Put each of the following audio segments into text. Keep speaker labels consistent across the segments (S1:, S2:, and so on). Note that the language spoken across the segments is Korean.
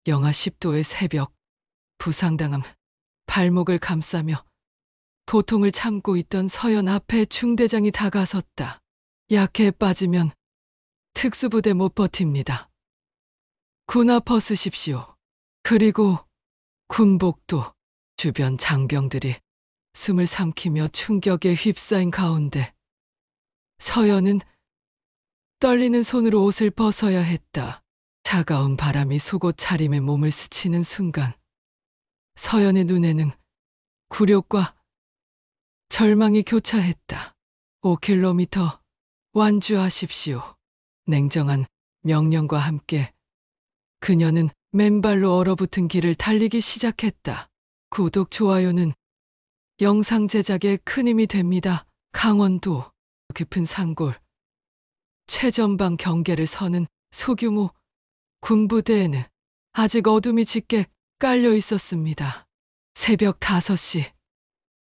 S1: 영하 10도의 새벽, 부상당함, 발목을 감싸며 고통을 참고 있던 서연 앞에 중대장이 다가섰다. 약해 빠지면 특수부대 못 버팁니다. 군화 벗으십시오. 그리고 군복도. 주변 장병들이 숨을 삼키며 충격에 휩싸인 가운데 서연은 떨리는 손으로 옷을 벗어야 했다. 차가운 바람이 속옷 차림에 몸을 스치는 순간 서연의 눈에는 굴욕과 절망이 교차했다. 5km 완주하십시오. 냉정한 명령과 함께 그녀는 맨발로 얼어붙은 길을 달리기 시작했다. 구독, 좋아요는 영상 제작에 큰 힘이 됩니다. 강원도 깊은 산골 최전방 경계를 서는 소규모 군부대에는 아직 어둠이 짙게 깔려 있었습니다. 새벽 5시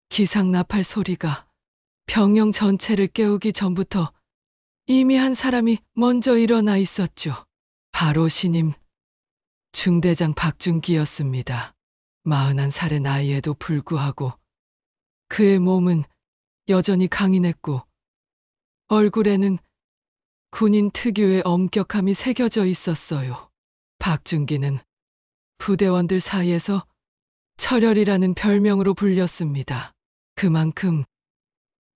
S1: 기상 나팔 소리가 병영 전체를 깨우기 전부터 이미 한 사람이 먼저 일어나 있었죠. 바로 신임 중대장 박준기였습니다. 41살의 나이에도 불구하고 그의 몸은 여전히 강인했고 얼굴에는 군인 특유의 엄격함이 새겨져 있었어요. 박준기는 부대원들 사이에서 철혈이라는 별명으로 불렸습니다. 그만큼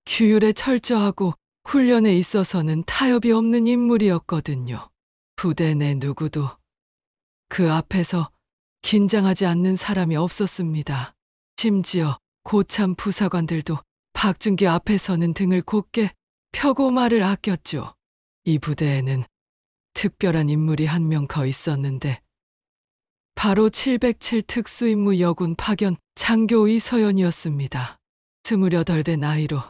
S1: 규율에 철저하고 훈련에 있어서는 타협이 없는 인물이었거든요. 부대 내 누구도 그 앞에서 긴장하지 않는 사람이 없었습니다. 심지어 고참 부사관들도 박준기 앞에서는 등을 곧게 펴고 말을 아꼈죠. 이 부대에는 특별한 인물이 한 명 더 있었는데 바로 707 특수임무 여군 파견 장교 이서연이었습니다. 28대 나이로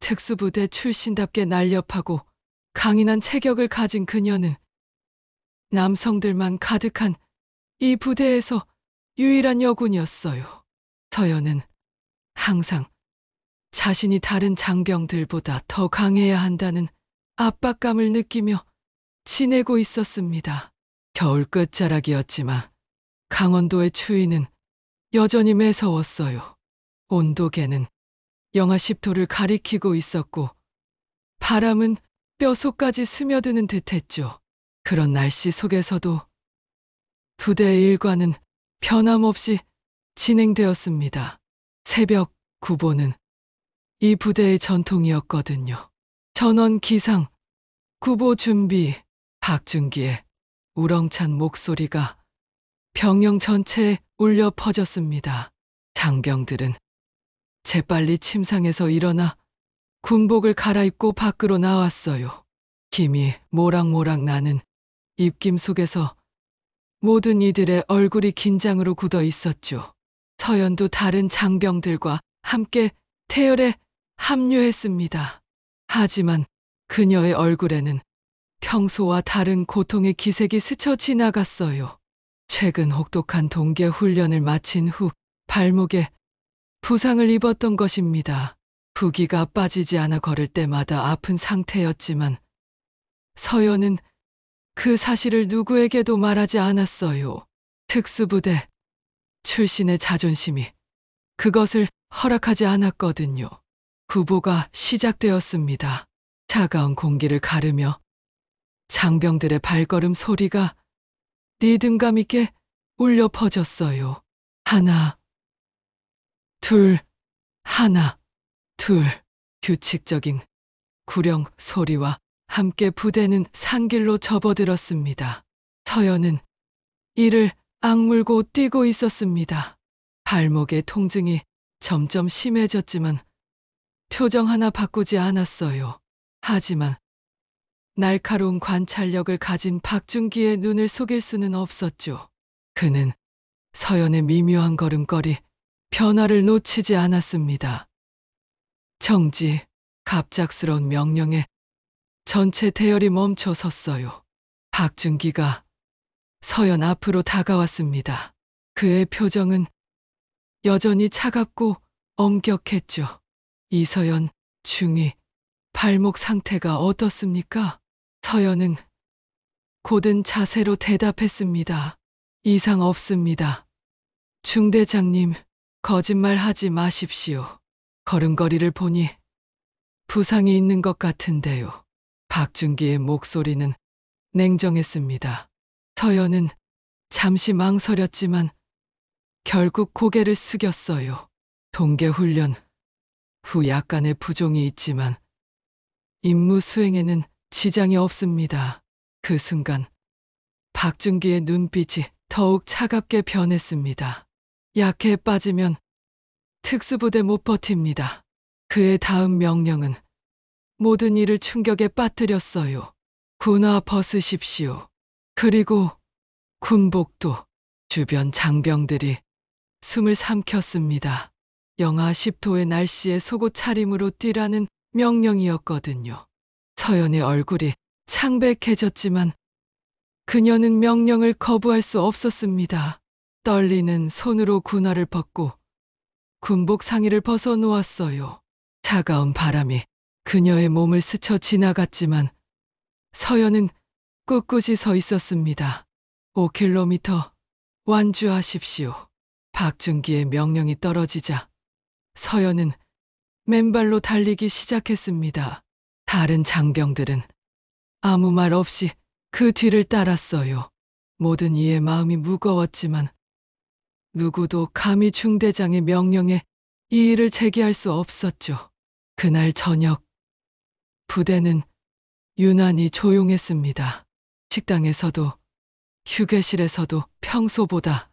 S1: 특수부대 출신답게 날렵하고 강인한 체격을 가진 그녀는 남성들만 가득한 이 부대에서 유일한 여군이었어요. 서연은 항상 자신이 다른 장병들보다 더 강해야 한다는 압박감을 느끼며 지내고 있었습니다. 겨울 끝자락이었지만 강원도의 추위는 여전히 매서웠어요. 온도계는 영하 10도를 가리키고 있었고 바람은 뼛속까지 스며드는 듯했죠. 그런 날씨 속에서도 부대의 일과는 변함없이 진행되었습니다. 새벽 구보는 이 부대의 전통이었거든요. 전원 기상, 구보 준비. 박준기의 우렁찬 목소리가 병영 전체에 울려 퍼졌습니다. 장병들은 재빨리 침상에서 일어나 군복을 갈아입고 밖으로 나왔어요. 김이 모락모락 나는 입김 속에서 모든 이들의 얼굴이 긴장으로 굳어 있었죠. 서연도 다른 장병들과 함께 태열에 합류했습니다. 하지만 그녀의 얼굴에는 평소와 다른 고통의 기색이 스쳐 지나갔어요. 최근 혹독한 동계 훈련을 마친 후 발목에 부상을 입었던 것입니다. 부기가 빠지지 않아 걸을 때마다 아픈 상태였지만 서연은 그 사실을 누구에게도 말하지 않았어요. 특수부대 출신의 자존심이 그것을 허락하지 않았거든요. 구보가 시작되었습니다. 차가운 공기를 가르며 장병들의 발걸음 소리가 리듬감 있게 울려 퍼졌어요. 하나, 둘, 하나, 둘. 규칙적인 구령 소리와 함께 부대는 산길로 접어들었습니다. 서연은 이를 악물고 뛰고 있었습니다. 발목의 통증이 점점 심해졌지만 표정 하나 바꾸지 않았어요. 하지만 날카로운 관찰력을 가진 박준기의 눈을 속일 수는 없었죠. 그는 서연의 미묘한 걸음걸이, 변화를 놓치지 않았습니다. 정지. 갑작스러운 명령에 전체 대열이 멈춰 섰어요. 박준기가 서연 앞으로 다가왔습니다. 그의 표정은 여전히 차갑고 엄격했죠. 이서연 중위, 발목 상태가 어떻습니까? 서연은 고든 자세로 대답했습니다. 이상 없습니다. 중대장님, 거짓말 하지 마십시오. 걸음걸이를 보니 부상이 있는 것 같은데요. 박준기의 목소리는 냉정했습니다. 서연은 잠시 망설였지만 결국 고개를 숙였어요. 동계훈련 후 약간의 부종이 있지만 임무 수행에는 지장이 없습니다. 그 순간 박준기의 눈빛이 더욱 차갑게 변했습니다. 약해 빠지면 특수부대 못 버팁니다. 그의 다음 명령은 모든 일을 충격에 빠뜨렸어요. 군화 벗으십시오. 그리고 군복도. 주변 장병들이 숨을 삼켰습니다. 영하 10도의 날씨에 속옷 차림으로 뛰라는 명령이었거든요. 서연의 얼굴이 창백해졌지만 그녀는 명령을 거부할 수 없었습니다. 떨리는 손으로 군화를 벗고 군복 상의를 벗어 놓았어요. 차가운 바람이 그녀의 몸을 스쳐 지나갔지만 서연은 꿋꿋이 서 있었습니다. 5km 완주하십시오. 박준기의 명령이 떨어지자 서연은 맨발로 달리기 시작했습니다. 다른 장병들은 아무 말 없이 그 뒤를 따랐어요. 모든 이의 마음이 무거웠지만 누구도 감히 중대장의 명령에 이의를 제기할 수 없었죠. 그날 저녁 부대는 유난히 조용했습니다. 식당에서도 휴게실에서도 평소보다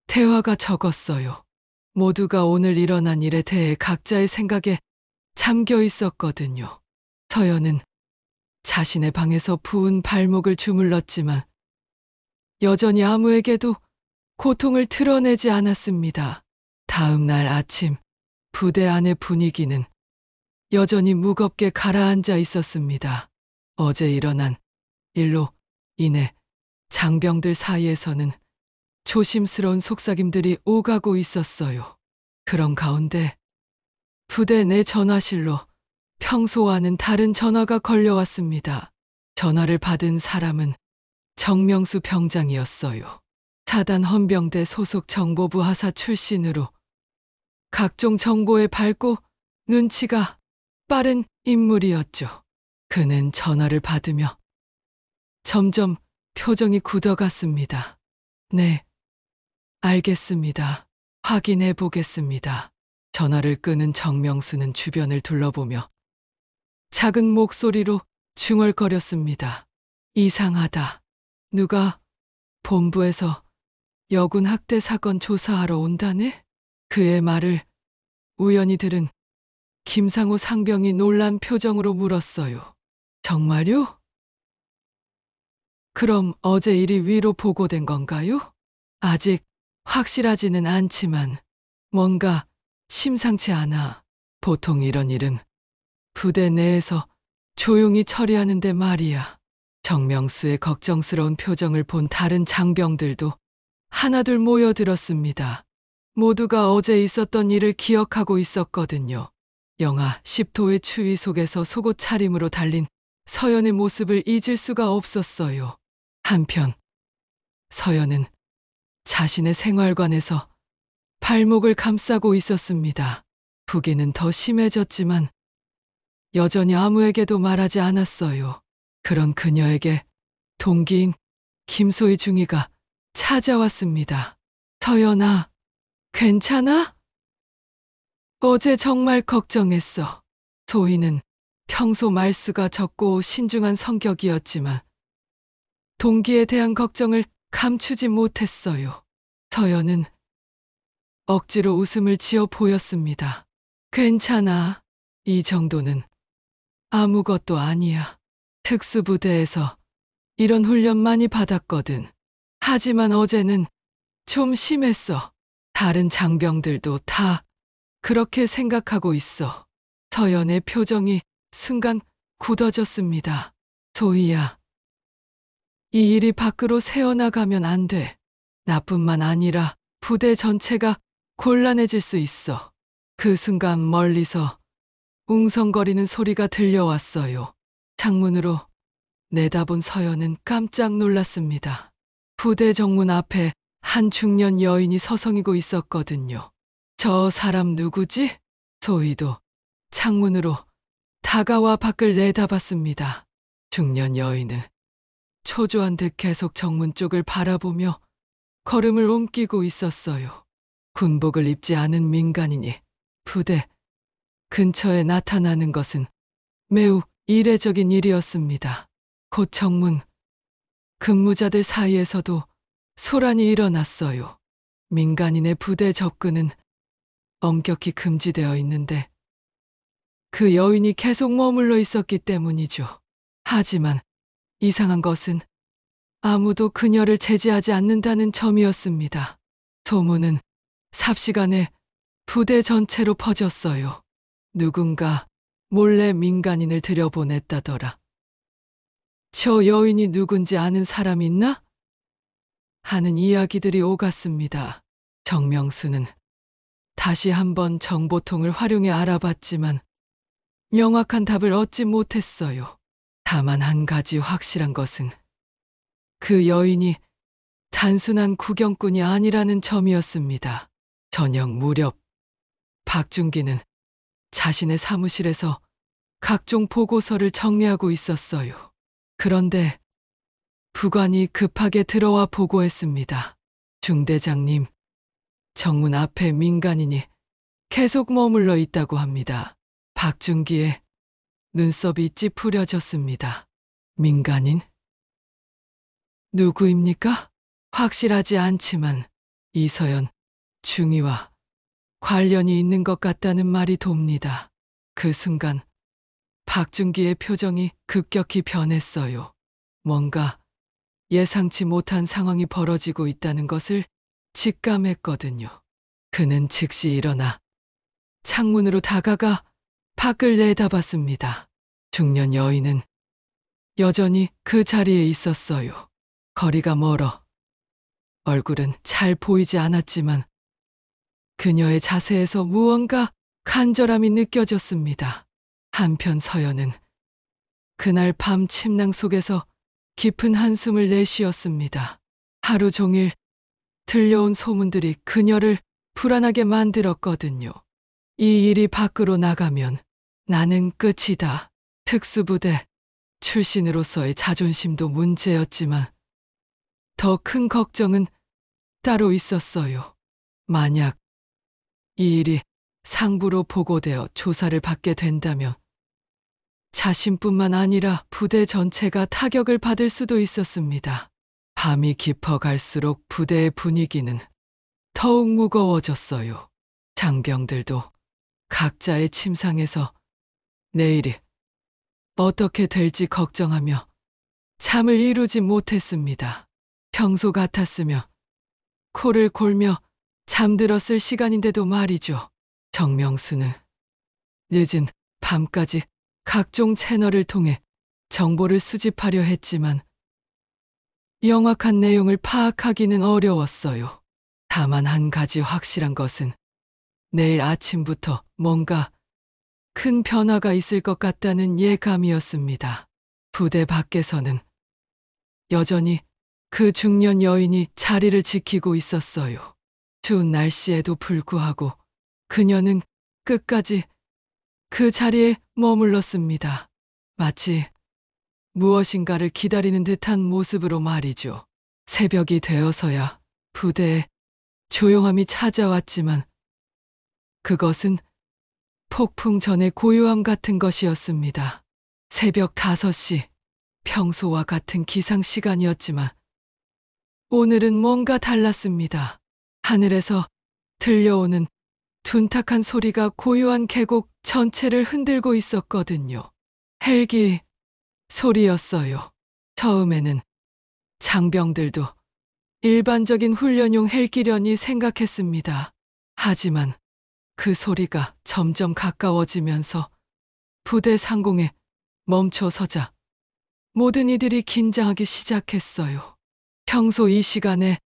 S1: 대화가 적었어요. 모두가 오늘 일어난 일에 대해 각자의 생각에 잠겨 있었거든요. 서연은 자신의 방에서 부은 발목을 주물렀지만 여전히 아무에게도 고통을 드러내지 않았습니다. 다음 날 아침 부대 안의 분위기는 여전히 무겁게 가라앉아 있었습니다. 어제 일어난 일로 인해 장병들 사이에서는 조심스러운 속삭임들이 오가고 있었어요. 그런 가운데 부대 내 전화실로 평소와는 다른 전화가 걸려왔습니다. 전화를 받은 사람은 정명수 병장이었어요. 사단 헌병대 소속 정보부 하사 출신으로 각종 정보에 밝고 눈치가 빠른 인물이었죠. 그는 전화를 받으며 점점 표정이 굳어갔습니다. 네, 알겠습니다. 확인해 보겠습니다. 전화를 끄는 정명수는 주변을 둘러보며 작은 목소리로 중얼거렸습니다. 이상하다. 누가 본부에서 여군 학대 사건 조사하러 온다네? 그의 말을 우연히 들은 김상우 상병이 놀란 표정으로 물었어요. 정말요? 그럼 어제 일이 위로 보고된 건가요? 아직 확실하지는 않지만 뭔가 심상치 않아. 보통 이런 일은 부대 내에서 조용히 처리하는데 말이야. 정명수의 걱정스러운 표정을 본 다른 장병들도 하나둘 모여들었습니다. 모두가 어제 있었던 일을 기억하고 있었거든요. 영하 10도의 추위 속에서 속옷 차림으로 달린 서연의 모습을 잊을 수가 없었어요. 한편 서연은 자신의 생활관에서 발목을 감싸고 있었습니다. 부기는 더 심해졌지만 여전히 아무에게도 말하지 않았어요. 그런 그녀에게 동기인 김소희 중위가 찾아왔습니다. 서연아, 괜찮아? 어제 정말 걱정했어. 소희는 평소 말수가 적고 신중한 성격이었지만 동기에 대한 걱정을 감추지 못했어요. 서연은 억지로 웃음을 지어 보였습니다. 괜찮아. 이 정도는 아무것도 아니야. 특수부대에서 이런 훈련 많이 받았거든. 하지만 어제는 좀 심했어. 다른 장병들도 다 그렇게 생각하고 있어. 서연의 표정이 순간 굳어졌습니다. 소희야, 이 일이 밖으로 새어나가면 안 돼. 나뿐만 아니라 부대 전체가 곤란해질 수 있어. 그 순간 멀리서 웅성거리는 소리가 들려왔어요. 창문으로 내다본 서연은 깜짝 놀랐습니다. 부대 정문 앞에 한 중년 여인이 서성이고 있었거든요. 저 사람 누구지? 소희도 창문으로 다가와 밖을 내다봤습니다. 중년 여인은 초조한 듯 계속 정문 쪽을 바라보며 걸음을 옮기고 있었어요. 군복을 입지 않은 민간인이 부대 근처에 나타나는 것은 매우 이례적인 일이었습니다. 곧 정문 근무자들 사이에서도 소란이 일어났어요. 민간인의 부대 접근은 엄격히 금지되어 있는데 그 여인이 계속 머물러 있었기 때문이죠. 하지만 이상한 것은 아무도 그녀를 제지하지 않는다는 점이었습니다. 소문은 삽시간에 부대 전체로 퍼졌어요. 누군가 몰래 민간인을 들여보냈다더라. 저 여인이 누군지 아는 사람 있나? 하는 이야기들이 오갔습니다. 정명수는 다시 한번 정보통을 활용해 알아봤지만 명확한 답을 얻지 못했어요. 다만 한 가지 확실한 것은 그 여인이 단순한 구경꾼이 아니라는 점이었습니다. 저녁 무렵 박준기는 자신의 사무실에서 각종 보고서를 정리하고 있었어요. 그런데 부관이 급하게 들어와 보고했습니다. 중대장님, 정문 앞에 민간인이 계속 머물러 있다고 합니다. 박준기의 눈썹이 찌푸려졌습니다. 민간인? 누구입니까? 확실하지 않지만 이서연 중위와 관련이 있는 것 같다는 말이 돕니다. 그 순간 박준기의 표정이 급격히 변했어요. 뭔가 예상치 못한 상황이 벌어지고 있다는 것을 직감했거든요. 그는 즉시 일어나 창문으로 다가가 밖을 내다봤습니다. 중년 여인은 여전히 그 자리에 있었어요. 거리가 멀어 얼굴은 잘 보이지 않았지만 그녀의 자세에서 무언가 간절함이 느껴졌습니다. 한편 서연은 그날 밤 침낭 속에서 깊은 한숨을 내쉬었습니다. 하루 종일 들려온 소문들이 그녀를 불안하게 만들었거든요. 이 일이 밖으로 나가면 나는 끝이다. 특수부대 출신으로서의 자존심도 문제였지만 더 큰 걱정은 따로 있었어요. 만약 이 일이 상부로 보고되어 조사를 받게 된다면 자신뿐만 아니라 부대 전체가 타격을 받을 수도 있었습니다. 밤이 깊어갈수록 부대의 분위기는 더욱 무거워졌어요. 장병들도 각자의 침상에서 내일이 어떻게 될지 걱정하며 잠을 이루지 못했습니다. 평소 같았으며 코를 골며 잠들었을 시간인데도 말이죠. 정명수는 늦은 밤까지 각종 채널을 통해 정보를 수집하려 했지만 명확한 내용을 파악하기는 어려웠어요. 다만 한 가지 확실한 것은 내일 아침부터 뭔가 큰 변화가 있을 것 같다는 예감이었습니다. 부대 밖에서는 여전히 그 중년 여인이 자리를 지키고 있었어요. 추운 날씨에도 불구하고 그녀는 끝까지 그 자리에 머물렀습니다. 마치 무엇인가를 기다리는 듯한 모습으로 말이죠. 새벽이 되어서야 부대에 조용함이 찾아왔지만 그것은 폭풍 전의 고요함 같은 것이었습니다. 새벽 5시, 평소와 같은 기상 시간이었지만 오늘은 뭔가 달랐습니다. 하늘에서 들려오는 둔탁한 소리가 고요한 계곡 전체를 흔들고 있었거든요. 헬기 소리였어요. 처음에는 장병들도 일반적인 훈련용 헬기련이 생각했습니다. 하지만 그 소리가 점점 가까워지면서 부대 상공에 멈춰서자 모든 이들이 긴장하기 시작했어요. 평소 이 시간에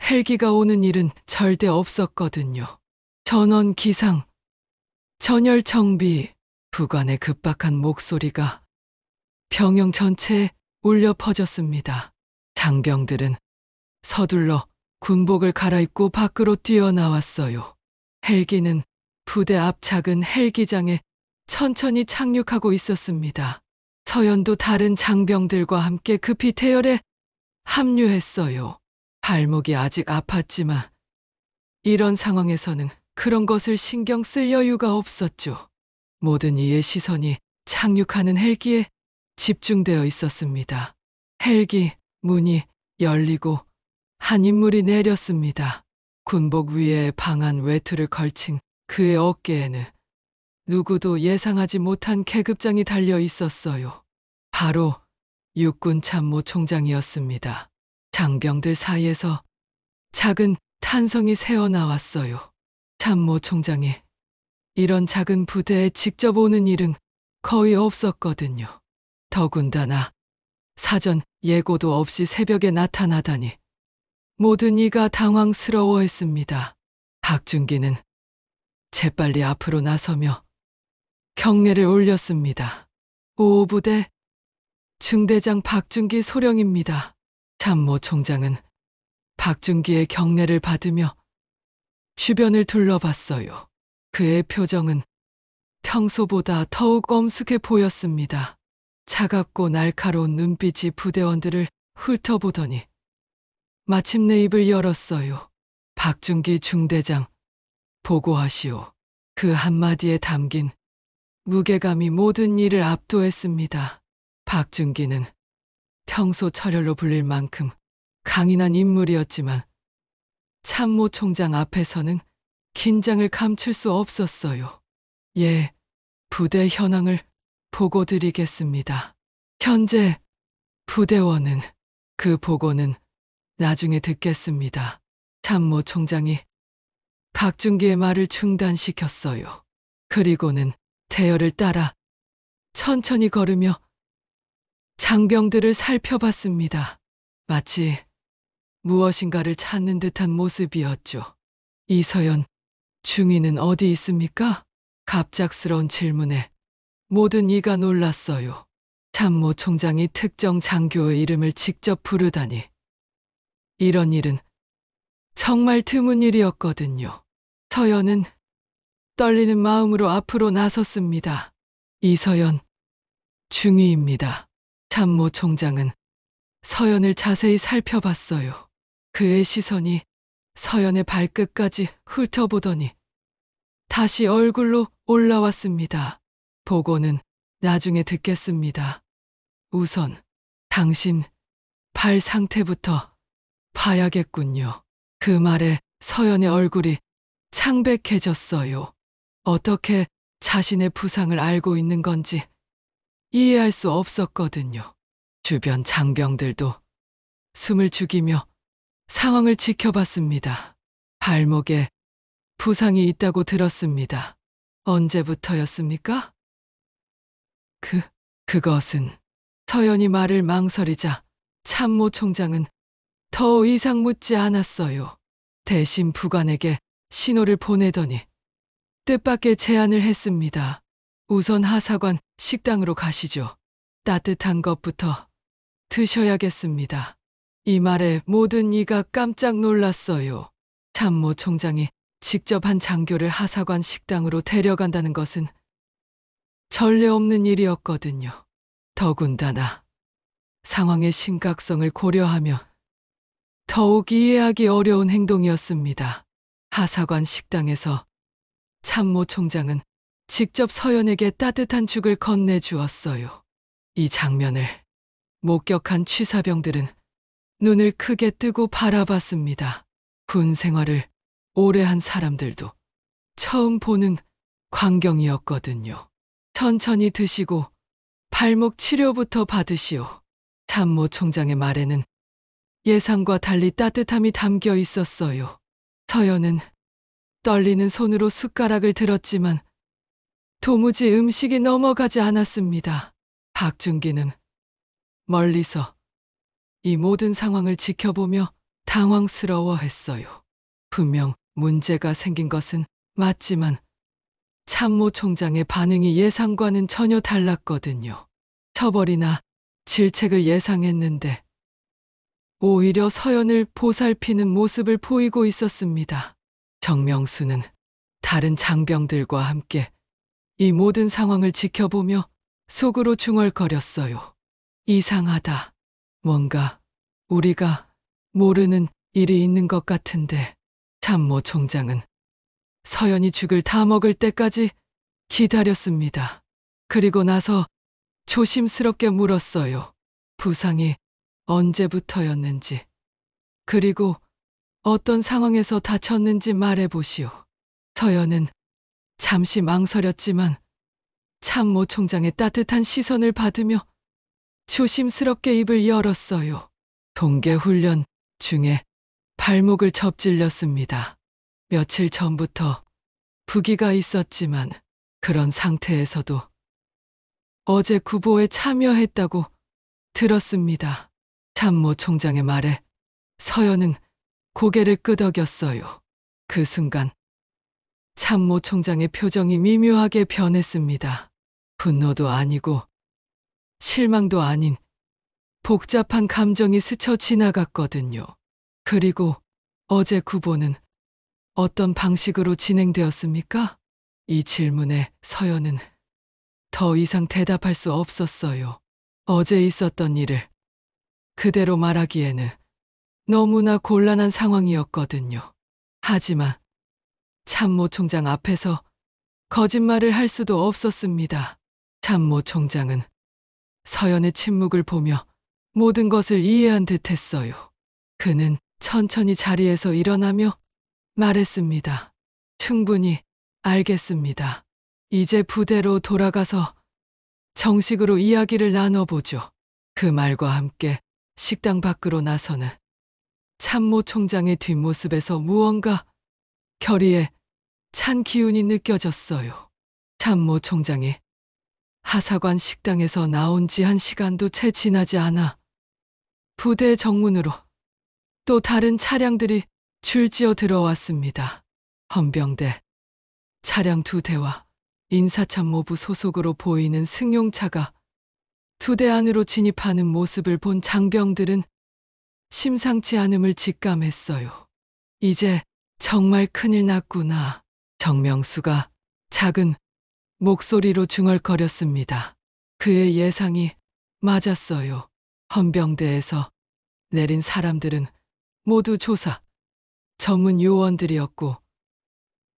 S1: 헬기가 오는 일은 절대 없었거든요. 전원 기상, 전열 정비, 부관의 급박한 목소리가 병영 전체에 울려 퍼졌습니다. 장병들은 서둘러 군복을 갈아입고 밖으로 뛰어나왔어요. 헬기는 부대 앞 작은 헬기장에 천천히 착륙하고 있었습니다. 서연도 다른 장병들과 함께 급히 대열에 합류했어요. 발목이 아직 아팠지만 이런 상황에서는 그런 것을 신경 쓸 여유가 없었죠. 모든 이의 시선이 착륙하는 헬기에 집중되어 있었습니다. 헬기 문이 열리고 한 인물이 내렸습니다. 군복 위에 방한 외투를 걸친 그의 어깨에는 누구도 예상하지 못한 계급장이 달려 있었어요. 바로 육군 참모 총장이었습니다. 장병들 사이에서 작은 탄성이 새어나왔어요. 참모 총장이 이런 작은 부대에 직접 오는 일은 거의 없었거든요. 더군다나 사전 예고도 없이 새벽에 나타나다니 모든 이가 당황스러워했습니다. 박준기는 재빨리 앞으로 나서며 경례를 올렸습니다. 5부대 중대장 박준기 소령입니다. 참모 총장은 박준기의 경례를 받으며 주변을 둘러봤어요. 그의 표정은 평소보다 더욱 엄숙해 보였습니다. 차갑고 날카로운 눈빛이 부대원들을 훑어보더니 마침내 입을 열었어요. 박준기 중대장, 보고하시오. 그 한마디에 담긴 무게감이 모든 일을 압도했습니다. 박준기는 평소 철혈로 불릴 만큼 강인한 인물이었지만 참모 총장 앞에서는 긴장을 감출 수 없었어요. 예, 부대 현황을 보고드리겠습니다. 현재 부대원은 그 보고는 나중에 듣겠습니다. 참모 총장이 박준기의 말을 중단시켰어요. 그리고는 대열을 따라 천천히 걸으며 장병들을 살펴봤습니다. 마치 무엇인가를 찾는 듯한 모습이었죠. 이서연, 중위는 어디 있습니까? 갑작스러운 질문에 모든 이가 놀랐어요. 참모 총장이 특정 장교의 이름을 직접 부르다니. 이런 일은 정말 드문 일이었거든요. 서연은 떨리는 마음으로 앞으로 나섰습니다. 이서연, 중위입니다. 참모 총장은 서연을 자세히 살펴봤어요. 그의 시선이 서연의 발끝까지 훑어보더니 다시 얼굴로 올라왔습니다. 보고는 나중에 듣겠습니다. 우선 당신 발 상태부터 봐야겠군요. 그 말에 서연의 얼굴이 창백해졌어요. 어떻게 자신의 부상을 알고 있는 건지 이해할 수 없었거든요. 주변 장병들도 숨을 죽이며 상황을 지켜봤습니다. 발목에 부상이 있다고 들었습니다. 언제부터였습니까? 그것은 서연이 말을 망설이자 참모 총장은 더 이상 묻지 않았어요. 대신 부관에게 신호를 보내더니 뜻밖의 제안을 했습니다. 우선 하사관 식당으로 가시죠. 따뜻한 것부터 드셔야겠습니다. 이 말에 모든 이가 깜짝 놀랐어요. 참모 총장이 직접 한 장교를 하사관 식당으로 데려간다는 것은 전례 없는 일이었거든요. 더군다나 상황의 심각성을 고려하며 더욱 이해하기 어려운 행동이었습니다. 하사관 식당에서 참모 총장은 직접 서연에게 따뜻한 죽을 건네주었어요. 이 장면을 목격한 취사병들은 눈을 크게 뜨고 바라봤습니다. 군 생활을 오래 한 사람들도 처음 보는 광경이었거든요. 천천히 드시고 발목 치료부터 받으시오. 참모 총장의 말에는 예상과 달리 따뜻함이 담겨 있었어요. 서연은 떨리는 손으로 숟가락을 들었지만 도무지 음식이 넘어가지 않았습니다. 박준기는 멀리서 이 모든 상황을 지켜보며 당황스러워했어요. 분명 문제가 생긴 것은 맞지만 참모 총장의 반응이 예상과는 전혀 달랐거든요. 처벌이나 질책을 예상했는데 오히려 서연을 보살피는 모습을 보이고 있었습니다. 정명수는 다른 장병들과 함께 이 모든 상황을 지켜보며 속으로 중얼거렸어요. 이상하다. 뭔가 우리가 모르는 일이 있는 것 같은데. 참모 총장은 서연이 죽을 다 먹을 때까지 기다렸습니다. 그리고 나서 조심스럽게 물었어요. 부상이 언제부터였는지, 그리고 어떤 상황에서 다쳤는지 말해보시오. 서연은 잠시 망설였지만 참모 총장의 따뜻한 시선을 받으며 조심스럽게 입을 열었어요. 동계훈련 중에 발목을 접질렸습니다. 며칠 전부터 부기가 있었지만 그런 상태에서도 어제 구보에 참여했다고 들었습니다. 참모 총장의 말에 서연은 고개를 끄덕였어요. 그 순간 참모 총장의 표정이 미묘하게 변했습니다. 분노도 아니고 실망도 아닌 복잡한 감정이 스쳐 지나갔거든요. 그리고 어제 구보는 어떤 방식으로 진행되었습니까? 이 질문에 서연은 더 이상 대답할 수 없었어요. 어제 있었던 일을 그대로 말하기에는 너무나 곤란한 상황이었거든요. 하지만 참모 총장 앞에서 거짓말을 할 수도 없었습니다. 참모 총장은 서연의 침묵을 보며 모든 것을 이해한 듯 했어요. 그는 천천히 자리에서 일어나며 말했습니다. 충분히 알겠습니다. 이제 부대로 돌아가서 정식으로 이야기를 나눠보죠. 그 말과 함께 식당 밖으로 나서는 참모 총장의 뒷모습에서 무언가 결의에 찬 기운이 느껴졌어요. 참모 총장이 하사관 식당에서 나온 지 1시간도 채 지나지 않아 부대 정문으로 또 다른 차량들이 줄지어 들어왔습니다. 헌병대 차량 2대와 인사참모부 소속으로 보이는 승용차가 2대 안으로 진입하는 모습을 본 장병들은 심상치 않음을 직감했어요. 이제 정말 큰일 났구나. 정명수가 작은 목소리로 중얼거렸습니다. 그의 예상이 맞았어요. 헌병대에서 내린 사람들은 모두 조사 전문 요원들이었고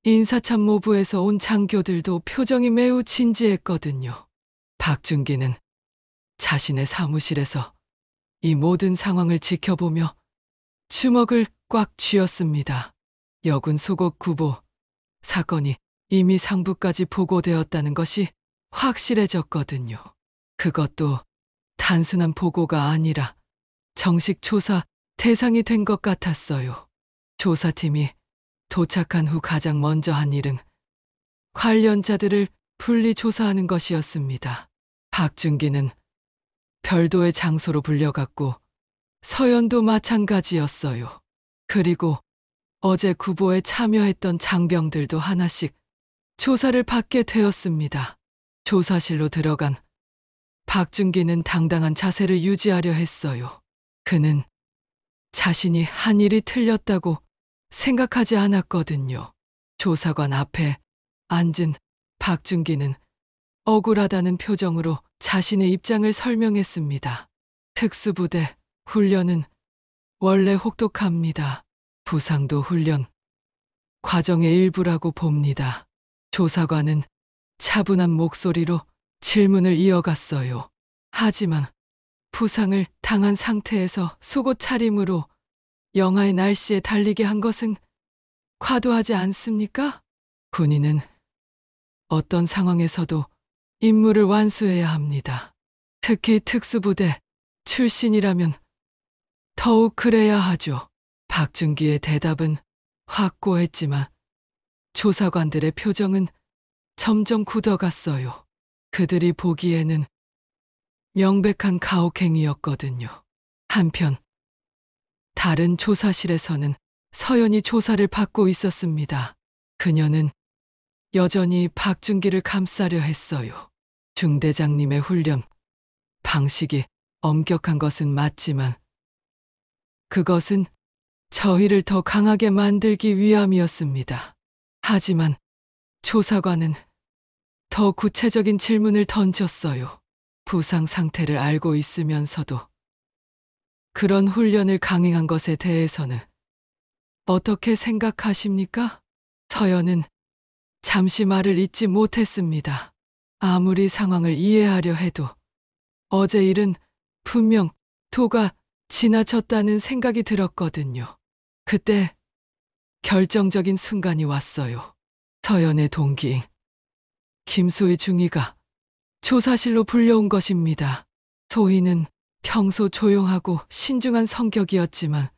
S1: 인사참모부에서 온 장교들도 표정이 매우 진지했거든요. 박준기는 자신의 사무실에서 이 모든 상황을 지켜보며 주먹을 꽉 쥐었습니다. 여군 소속 구보 사건이 이미 상부까지 보고되었다는 것이 확실해졌거든요. 그것도 단순한 보고가 아니라 정식 조사 대상이 된 것 같았어요. 조사팀이 도착한 후 가장 먼저 한 일은 관련자들을 분리 조사하는 것이었습니다. 박준기는 별도의 장소로 불려갔고 서연도 마찬가지였어요. 그리고 어제 구보에 참여했던 장병들도 하나씩 조사를 받게 되었습니다. 조사실로 들어간 박준기는 당당한 자세를 유지하려 했어요. 그는 자신이 한 일이 틀렸다고 생각하지 않았거든요. 조사관 앞에 앉은 박준기는 억울하다는 표정으로 자신의 입장을 설명했습니다. 특수부대 훈련은 원래 혹독합니다. 부상도 훈련 과정의 일부라고 봅니다. 조사관은 차분한 목소리로 질문을 이어갔어요. 하지만 부상을 당한 상태에서 속옷 차림으로 영하의 날씨에 달리게 한 것은 과도하지 않습니까? 군인은 어떤 상황에서도 임무를 완수해야 합니다. 특히 특수부대 출신이라면 더욱 그래야 하죠. 박준기의 대답은 확고했지만 조사관들의 표정은 점점 굳어갔어요. 그들이 보기에는 명백한 가혹행위였거든요. 한편 다른 조사실에서는 서연이 조사를 받고 있었습니다. 그녀는 여전히 박준기를 감싸려 했어요. 중대장님의 훈련 방식이 엄격한 것은 맞지만 그것은 저희를 더 강하게 만들기 위함이었습니다. 하지만 조사관은 더 구체적인 질문을 던졌어요. 부상 상태를 알고 있으면서도 그런 훈련을 강행한 것에 대해서는 어떻게 생각하십니까? 서연은 잠시 말을 잇지 못했습니다. 아무리 상황을 이해하려 해도 어제 일은 분명 도가 지나쳤다는 생각이 들었거든요. 그때 결정적인 순간이 왔어요. 서연의 동기인 김소희 중위가 조사실로 불려온 것입니다. 소희는 평소 조용하고 신중한 성격이었지만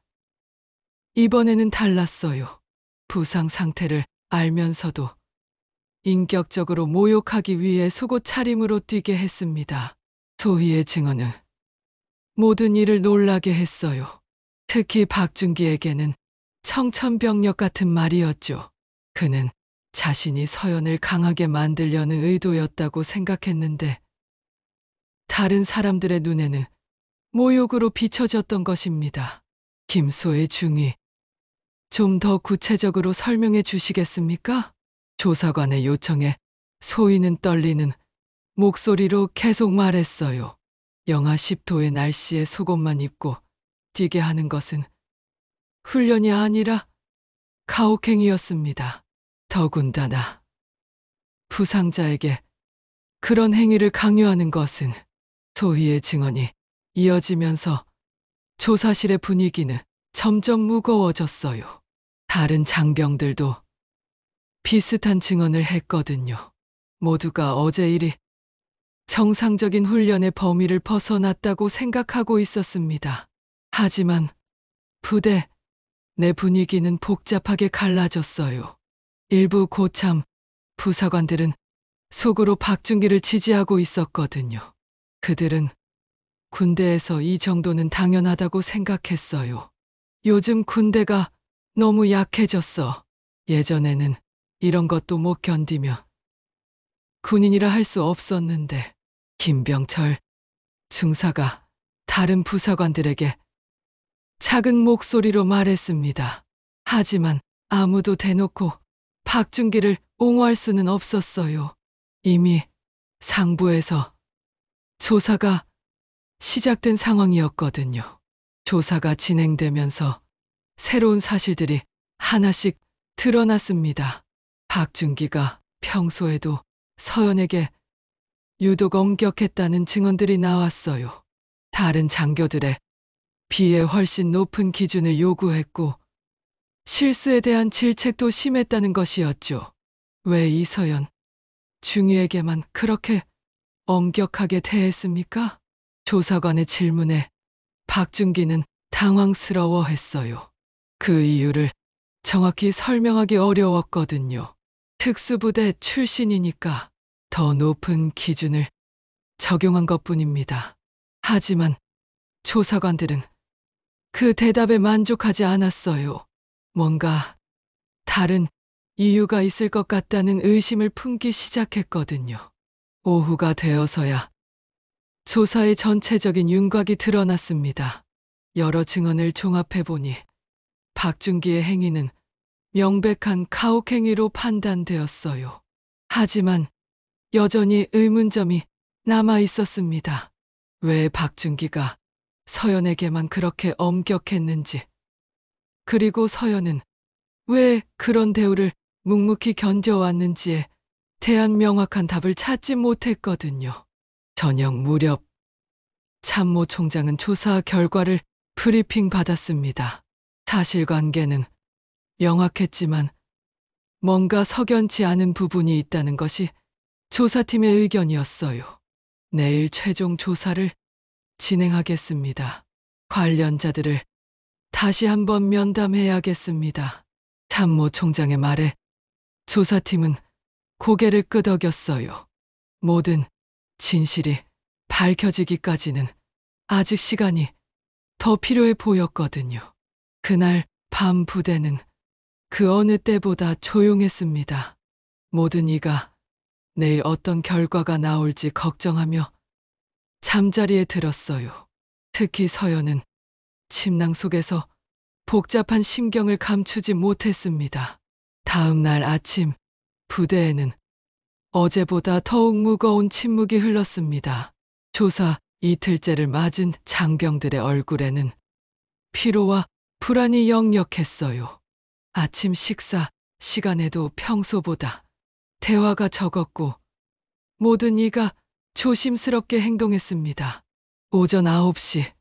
S1: 이번에는 달랐어요. 부상 상태를 알면서도 인격적으로 모욕하기 위해 속옷 차림으로 뛰게 했습니다. 소희의 증언은 모든 일을 놀라게 했어요. 특히 박준기에게는 청천벽력 같은 말이었죠. 그는 자신이 서연을 강하게 만들려는 의도였다고 생각했는데 다른 사람들의 눈에는 모욕으로 비춰졌던 것입니다. 김소의 중위, 좀 더 구체적으로 설명해 주시겠습니까? 조사관의 요청에 소희는 떨리는 목소리로 계속 말했어요. 영하 10도의 날씨에 속옷만 입고 뛰게 하는 것은 훈련이 아니라 가혹행위였습니다. 더군다나 부상자에게 그런 행위를 강요하는 것은 소희의 증언이 이어지면서 조사실의 분위기는 점점 무거워졌어요. 다른 장병들도 비슷한 증언을 했거든요. 모두가 어제 일이 정상적인 훈련의 범위를 벗어났다고 생각하고 있었습니다. 하지만 부대 내 분위기는 복잡하게 갈라졌어요. 일부 고참 부사관들은 속으로 박준기를 지지하고 있었거든요. 그들은 군대에서 이 정도는 당연하다고 생각했어요. 요즘 군대가 너무 약해졌어. 예전에는 이런 것도 못 견디며 군인이라 할 수 없었는데 김병철 중사가 다른 부사관들에게 작은 목소리로 말했습니다. 하지만 아무도 대놓고 박준기를 옹호할 수는 없었어요. 이미 상부에서 조사가 시작된 상황이었거든요. 조사가 진행되면서 새로운 사실들이 하나씩 드러났습니다. 박준기가 평소에도 서연에게 유독 엄격했다는 증언들이 나왔어요. 다른 장교들의 비해 훨씬 높은 기준을 요구했고 실수에 대한 질책도 심했다는 것이었죠. 왜 이서연 중위에게만 그렇게 엄격하게 대했습니까? 조사관의 질문에 박준기는 당황스러워했어요. 그 이유를 정확히 설명하기 어려웠거든요. 특수부대 출신이니까 더 높은 기준을 적용한 것뿐입니다. 하지만 조사관들은 그 대답에 만족하지 않았어요. 뭔가 다른 이유가 있을 것 같다는 의심을 품기 시작했거든요. 오후가 되어서야 조사의 전체적인 윤곽이 드러났습니다. 여러 증언을 종합해보니 박준기의 행위는 명백한 가혹행위로 판단되었어요. 하지만 여전히 의문점이 남아 있었습니다. 왜 박준기가 서연에게만 그렇게 엄격했는지, 그리고 서연은 왜 그런 대우를 묵묵히 견뎌왔는지에 대한 명확한 답을 찾지 못했거든요. 저녁 무렵 참모 총장은 조사 결과를 브리핑 받았습니다. 사실관계는 명확했지만 뭔가 석연치 않은 부분이 있다는 것이 조사팀의 의견이었어요. 내일 최종 조사를 진행하겠습니다. 관련자들을 다시 한번 면담해야겠습니다. 참모 총장의 말에 조사팀은 고개를 끄덕였어요. 모든 진실이 밝혀지기까지는 아직 시간이 더 필요해 보였거든요. 그날 밤 부대는 그 어느 때보다 조용했습니다. 모든 이가 내일 어떤 결과가 나올지 걱정하며 잠자리에 들었어요. 특히 서연은 침낭 속에서 복잡한 심경을 감추지 못했습니다. 다음 날 아침 부대에는 어제보다 더욱 무거운 침묵이 흘렀습니다. 조사 이틀째를 맞은 장병들의 얼굴에는 피로와 불안이 역력했어요. 아침 식사 시간에도 평소보다 대화가 적었고 모든 이가 조심스럽게 행동했습니다. 오전 9시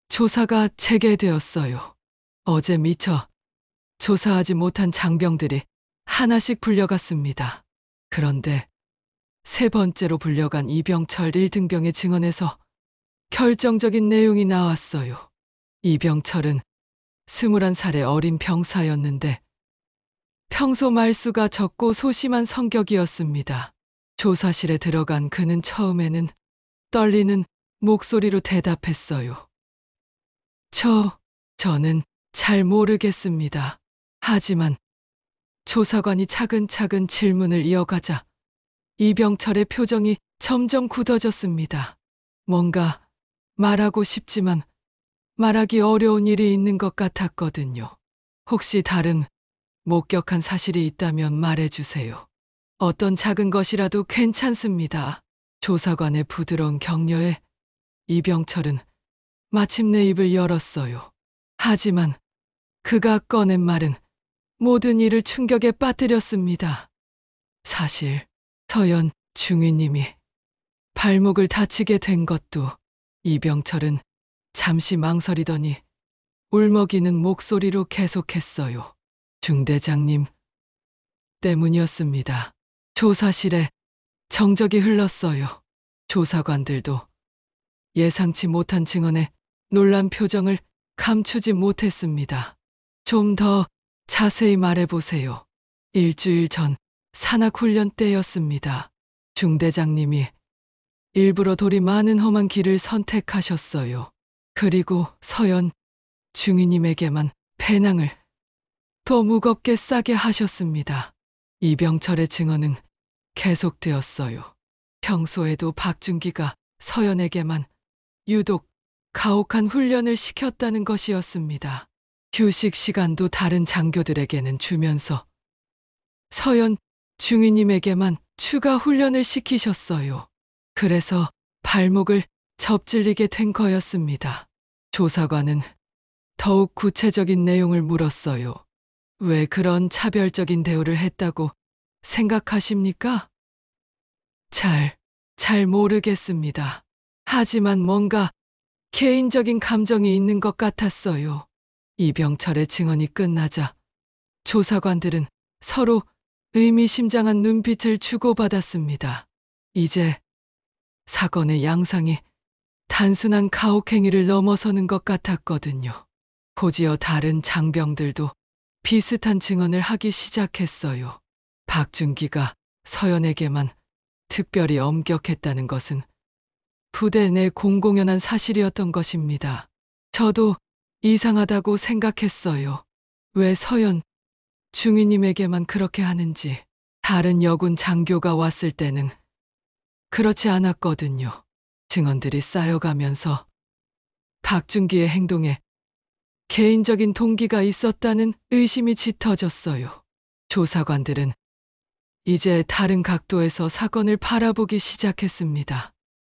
S1: 조사가 재개되었어요. 어제 미처 조사하지 못한 장병들이 하나씩 불려갔습니다. 그런데 세 번째로 불려간 이병철 1등병의 증언에서 결정적인 내용이 나왔어요. 이병철은 21살의 어린 병사였는데 평소 말수가 적고 소심한 성격이었습니다. 조사실에 들어간 그는 처음에는 떨리는 목소리로 대답했어요. 저는 잘 모르겠습니다. 하지만 조사관이 차근차근 질문을 이어가자 이병철의 표정이 점점 굳어졌습니다. 뭔가 말하고 싶지만 말하기 어려운 일이 있는 것 같았거든요. 혹시 다른 목격한 사실이 있다면 말해주세요. 어떤 작은 것이라도 괜찮습니다. 조사관의 부드러운 격려에 이병철은 마침내 입을 열었어요. 하지만 그가 꺼낸 말은 모든 일을 충격에 빠뜨렸습니다. 사실 서연 중위님이 발목을 다치게 된 것도 이병철은 잠시 망설이더니 울먹이는 목소리로 계속했어요. 중대장님 때문이었습니다. 조사실에 정적이 흘렀어요. 조사관들도 예상치 못한 증언에 놀란 표정을 감추지 못했습니다. 좀 더 자세히 말해보세요. 일주일 전 산악훈련 때였습니다. 중대장님이 일부러 돌이 많은 험한 길을 선택하셨어요. 그리고 서연 중위님에게만 배낭을 더 무겁게 싸게 하셨습니다. 이병철의 증언은 계속되었어요. 평소에도 박준기가 서연에게만 유독 가혹한 훈련을 시켰다는 것이었습니다. 휴식 시간도 다른 장교들에게는 주면서 서연 중위님에게만 추가 훈련을 시키셨어요. 그래서 발목을 접질리게 된 거였습니다. 조사관은 더욱 구체적인 내용을 물었어요. 왜 그런 차별적인 대우를 했다고 생각하십니까? 잘 모르겠습니다. 하지만 뭔가 개인적인 감정이 있는 것 같았어요. 이병철의 증언이 끝나자 조사관들은 서로 의미심장한 눈빛을 주고받았습니다. 이제 사건의 양상이 단순한 가혹행위를 넘어서는 것 같았거든요. 곧이어 다른 장병들도 비슷한 증언을 하기 시작했어요. 박준기가 서연에게만 특별히 엄격했다는 것은 부대 내 공공연한 사실이었던 것입니다. 저도 이상하다고 생각했어요. 왜 서연 중위님에게만 그렇게 하는지. 다른 여군 장교가 왔을 때는 그렇지 않았거든요. 증언들이 쌓여가면서 박준기의 행동에 개인적인 동기가 있었다는 의심이 짙어졌어요. 조사관들은 이제 다른 각도에서 사건을 바라보기 시작했습니다.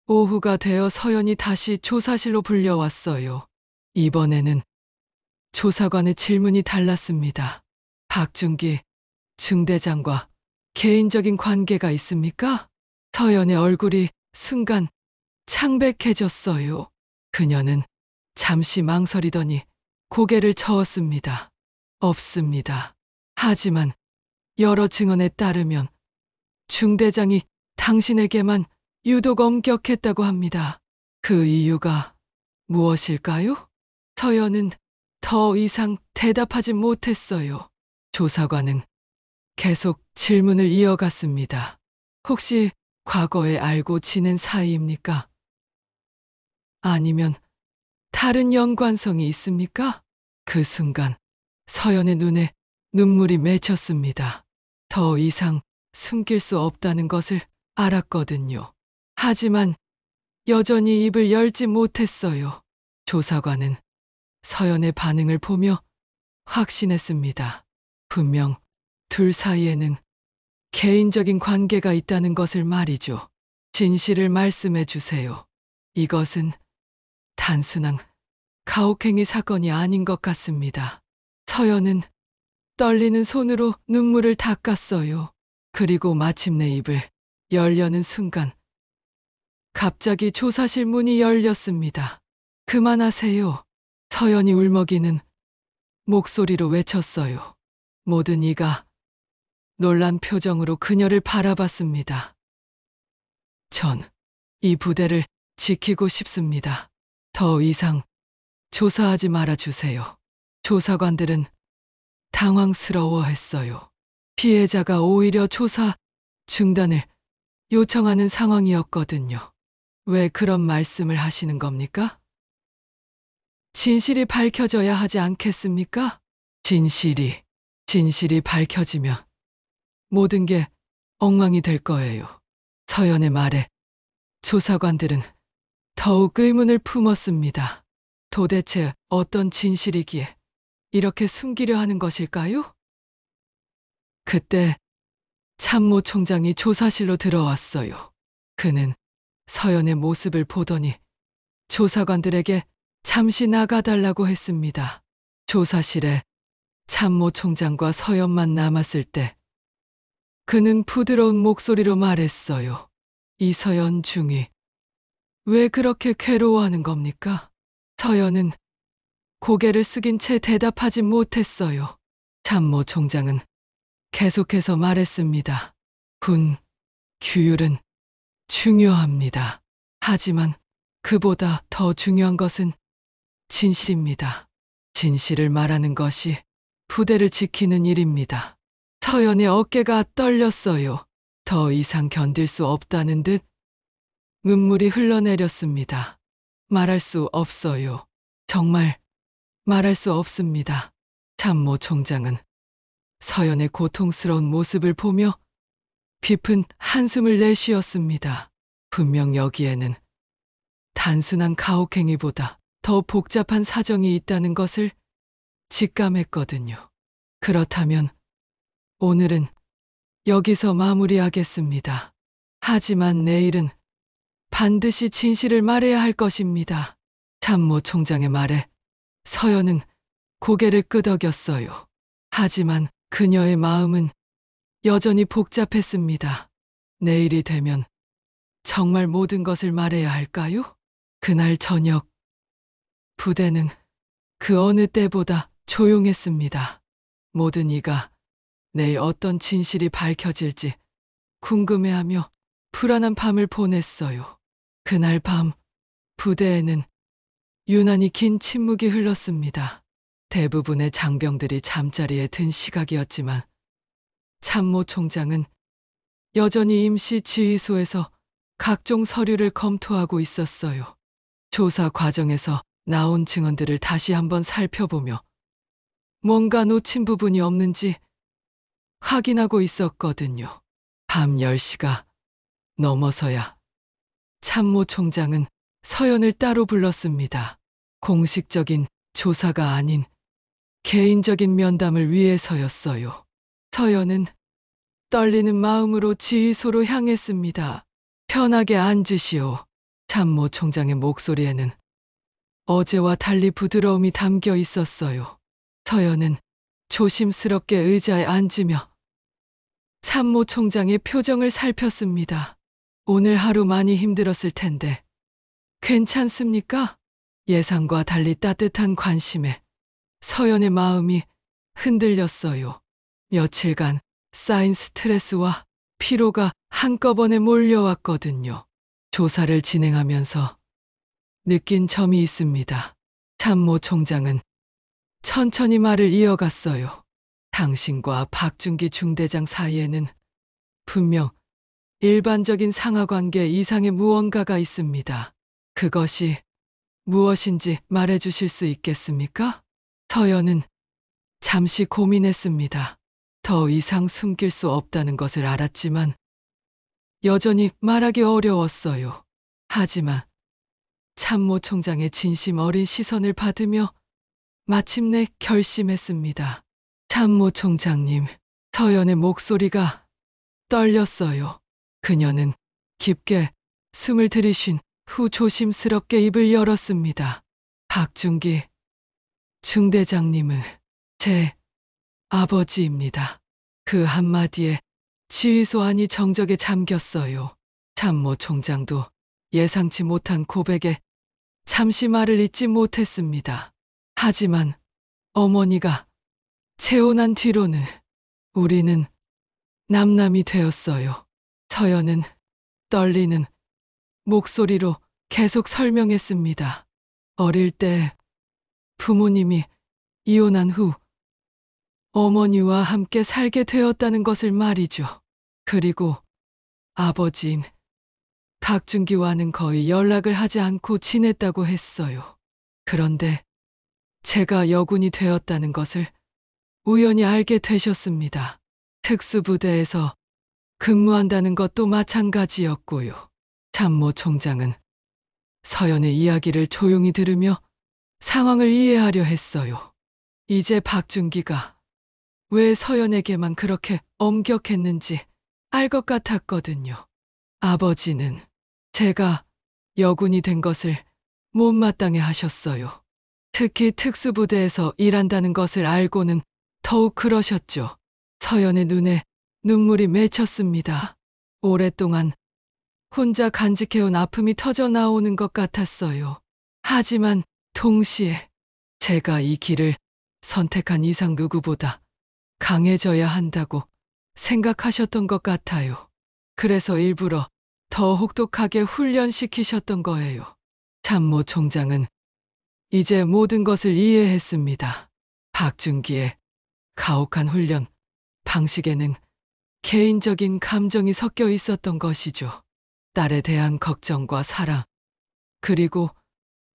S1: 오후가 되어 서연이 다시 조사실로 불려왔어요. 이번에는 조사관의 질문이 달랐습니다. 박준기 중대장과 개인적인 관계가 있습니까? 서연의 얼굴이 순간 창백해졌어요. 그녀는 잠시 망설이더니 고개를 저었습니다. 없습니다. 하지만 여러 증언에 따르면 중대장이 당신에게만 유독 엄격했다고 합니다. 그 이유가 무엇일까요? 서연은 더 이상 대답하지 못했어요. 조사관은 계속 질문을 이어갔습니다. 혹시 과거에 알고 지낸 사이입니까? 아니면 다른 연관성이 있습니까? 그 순간 서연의 눈에 눈물이 맺혔습니다. 더 이상 숨길 수 없다는 것을 알았거든요. 하지만 여전히 입을 열지 못했어요. 조사관은 서연의 반응을 보며 확신했습니다. 분명 둘 사이에는 개인적인 관계가 있다는 것을 말이죠. 진실을 말씀해 주세요. 이것은 단순한 가혹행위 사건이 아닌 것 같습니다. 서연은 떨리는 손으로 눈물을 닦았어요. 그리고 마침내 입을 열려는 순간 갑자기 조사실 문이 열렸습니다. 그만하세요. 서연이 울먹이는 목소리로 외쳤어요. 모든 이가 놀란 표정으로 그녀를 바라봤습니다. 전 이 부대를 지키고 싶습니다. 더 이상 조사하지 말아 주세요. 조사관들은 당황스러워했어요. 피해자가 오히려 조사 중단을 요청하는 상황이었거든요. 왜 그런 말씀을 하시는 겁니까? 진실이 밝혀져야 하지 않겠습니까? 진실이 밝혀지면 모든 게 엉망이 될 거예요. 서연의 말에 조사관들은 더욱 의문을 품었습니다. 도대체 어떤 진실이기에 이렇게 숨기려 하는 것일까요? 그때 참모총장이 조사실로 들어왔어요. 그는 서연의 모습을 보더니 조사관들에게 잠시 나가달라고 했습니다. 조사실에 참모총장과 서연만 남았을 때 그는 부드러운 목소리로 말했어요. 이서연 중위, 왜 그렇게 괴로워하는 겁니까? 서연은 고개를 숙인 채 대답하지 못했어요. 참모총장은 계속해서 말했습니다. 군 규율은 중요합니다. 하지만 그보다 더 중요한 것은 진실입니다. 진실을 말하는 것이 부대를 지키는 일입니다. 서연의 어깨가 떨렸어요. 더 이상 견딜 수 없다는 듯 눈물이 흘러내렸습니다. 말할 수 없어요. 정말 말할 수 없습니다. 참모총장은 서연의 고통스러운 모습을 보며 깊은 한숨을 내쉬었습니다. 분명 여기에는 단순한 가혹행위보다 더 복잡한 사정이 있다는 것을 직감했거든요. 그렇다면 오늘은 여기서 마무리하겠습니다. 하지만 내일은 반드시 진실을 말해야 할 것입니다. 참모총장의 말에 서연은 고개를 끄덕였어요. 하지만 그녀의 마음은 여전히 복잡했습니다. 내일이 되면 정말 모든 것을 말해야 할까요? 그날 저녁, 부대는 그 어느 때보다 조용했습니다. 모든 이가 내일 어떤 진실이 밝혀질지 궁금해하며 불안한 밤을 보냈어요. 그날 밤, 부대에는 유난히 긴 침묵이 흘렀습니다. 대부분의 장병들이 잠자리에 든 시각이었지만 참모총장은 여전히 임시 지휘소에서 각종 서류를 검토하고 있었어요. 조사 과정에서 나온 증언들을 다시 한번 살펴보며 뭔가 놓친 부분이 없는지 확인하고 있었거든요. 밤 10시가 넘어서야 참모총장은 서연을 따로 불렀습니다. 공식적인 조사가 아닌 개인적인 면담을 위해서였어요. 서연은 떨리는 마음으로 지휘소로 향했습니다. 편하게 앉으시오. 참모총장의 목소리에는 어제와 달리 부드러움이 담겨 있었어요. 서연은 조심스럽게 의자에 앉으며 참모총장의 표정을 살폈습니다. 오늘 하루 많이 힘들었을 텐데 괜찮습니까? 예상과 달리 따뜻한 관심에 서연의 마음이 흔들렸어요. 며칠간 쌓인 스트레스와 피로가 한꺼번에 몰려왔거든요. 조사를 진행하면서 느낀 점이 있습니다. 참모총장은 천천히 말을 이어갔어요. 당신과 박준기 중대장 사이에는 분명 일반적인 상하관계 이상의 무언가가 있습니다. 그것이 무엇인지 말해주실 수 있겠습니까? 서연은 잠시 고민했습니다. 더 이상 숨길 수 없다는 것을 알았지만 여전히 말하기 어려웠어요. 하지만 참모총장의 진심 어린 시선을 받으며 마침내 결심했습니다. 참모 총장님, 서연의 목소리가 떨렸어요. 그녀는 깊게 숨을 들이쉰 후 조심스럽게 입을 열었습니다. 박준기 중대장님은 제 아버지입니다. 그 한마디에 지휘소 안이 정적에 잠겼어요. 참모 총장도 예상치 못한 고백에 잠시 말을 잇지 못했습니다. 하지만 어머니가 재혼한 뒤로는 우리는 남남이 되었어요. 서연은 떨리는 목소리로 계속 설명했습니다. 어릴 때 부모님이 이혼한 후 어머니와 함께 살게 되었다는 것을 말이죠. 그리고 아버지인 박준기와는 거의 연락을 하지 않고 지냈다고 했어요. 그런데 제가 여군이 되었다는 것을 우연히 알게 되셨습니다. 특수부대에서 근무한다는 것도 마찬가지였고요. 참모 총장은 서연의 이야기를 조용히 들으며 상황을 이해하려 했어요. 이제 박준기가 왜 서연에게만 그렇게 엄격했는지 알 것 같았거든요. 아버지는 제가 여군이 된 것을 못마땅해 하셨어요. 특히 특수부대에서 일한다는 것을 알고는 더욱 그러셨죠. 서연의 눈에 눈물이 맺혔습니다. 오랫동안 혼자 간직해온 아픔이 터져 나오는 것 같았어요. 하지만 동시에 제가 이 길을 선택한 이상 누구보다 강해져야 한다고 생각하셨던 것 같아요. 그래서 일부러 더 혹독하게 훈련시키셨던 거예요. 참모 총장은 이제 모든 것을 이해했습니다. 박준기의 가혹한 훈련 방식에는 개인적인 감정이 섞여 있었던 것이죠. 딸에 대한 걱정과 사랑, 그리고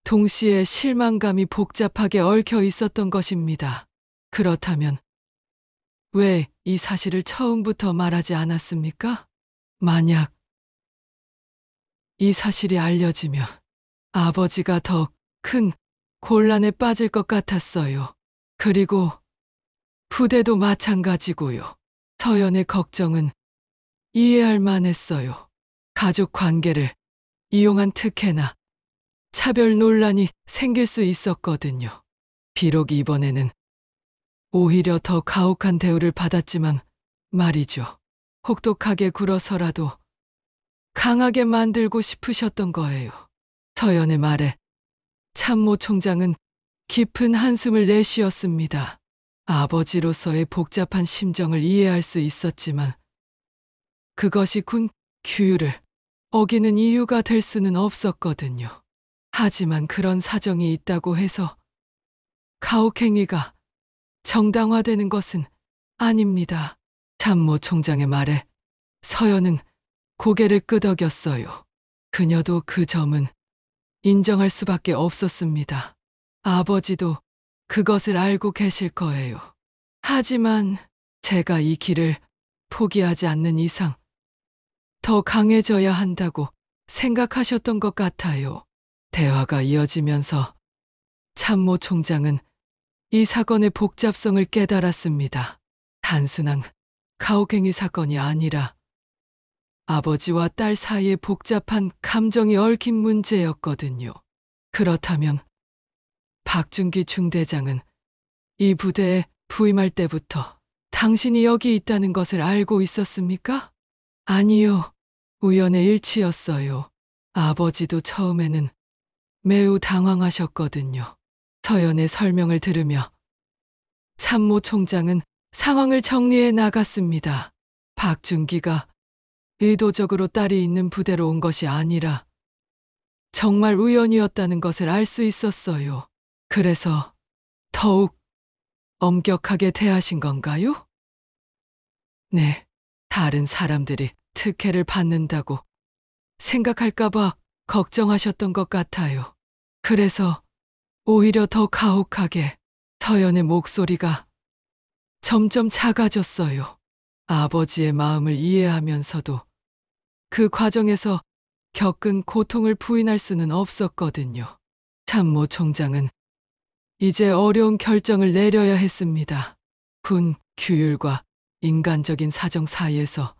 S1: 동시에 실망감이 복잡하게 얽혀 있었던 것입니다. 그렇다면 왜 이 사실을 처음부터 말하지 않았습니까? 만약 이 사실이 알려지면 아버지가 더 큰 곤란에 빠질 것 같았어요. 그리고 부대도 마찬가지고요. 서연의 걱정은 이해할 만했어요. 가족 관계를 이용한 특혜나 차별 논란이 생길 수 있었거든요. 비록 이번에는 오히려 더 가혹한 대우를 받았지만 말이죠. 혹독하게 굴어서라도 강하게 만들고 싶으셨던 거예요. 서연의 말에 참모 총장은 깊은 한숨을 내쉬었습니다. 아버지로서의 복잡한 심정을 이해할 수 있었지만 그것이 군 규율을 어기는 이유가 될 수는 없었거든요. 하지만 그런 사정이 있다고 해서 가혹행위가 정당화되는 것은 아닙니다. 참모 총장의 말에 서연은 고개를 끄덕였어요. 그녀도 그 점은 인정할 수밖에 없었습니다. 아버지도 그것을 알고 계실 거예요. 하지만 제가 이 길을 포기하지 않는 이상 더 강해져야 한다고 생각하셨던 것 같아요. 대화가 이어지면서 참모 총장은 이 사건의 복잡성을 깨달았습니다. 단순한 가혹행위 사건이 아니라 아버지와 딸 사이에 복잡한 감정이 얽힌 문제였거든요. 그렇다면 박준기 중대장은 이 부대에 부임할 때부터 당신이 여기 있다는 것을 알고 있었습니까? 아니요. 우연의 일치였어요. 아버지도 처음에는 매우 당황하셨거든요. 서연의 설명을 들으며 참모 총장은 상황을 정리해 나갔습니다. 박준기가 의도적으로 딸이 있는 부대로 온 것이 아니라 정말 우연이었다는 것을 알 수 있었어요. 그래서 더욱 엄격하게 대하신 건가요? 네, 다른 사람들이 특혜를 받는다고 생각할까봐 걱정하셨던 것 같아요. 그래서 오히려 더 가혹하게. 서연의 목소리가 점점 작아졌어요. 아버지의 마음을 이해하면서도 그 과정에서 겪은 고통을 부인할 수는 없었거든요. 참모 총장은 이제 어려운 결정을 내려야 했습니다. 군, 규율과 인간적인 사정 사이에서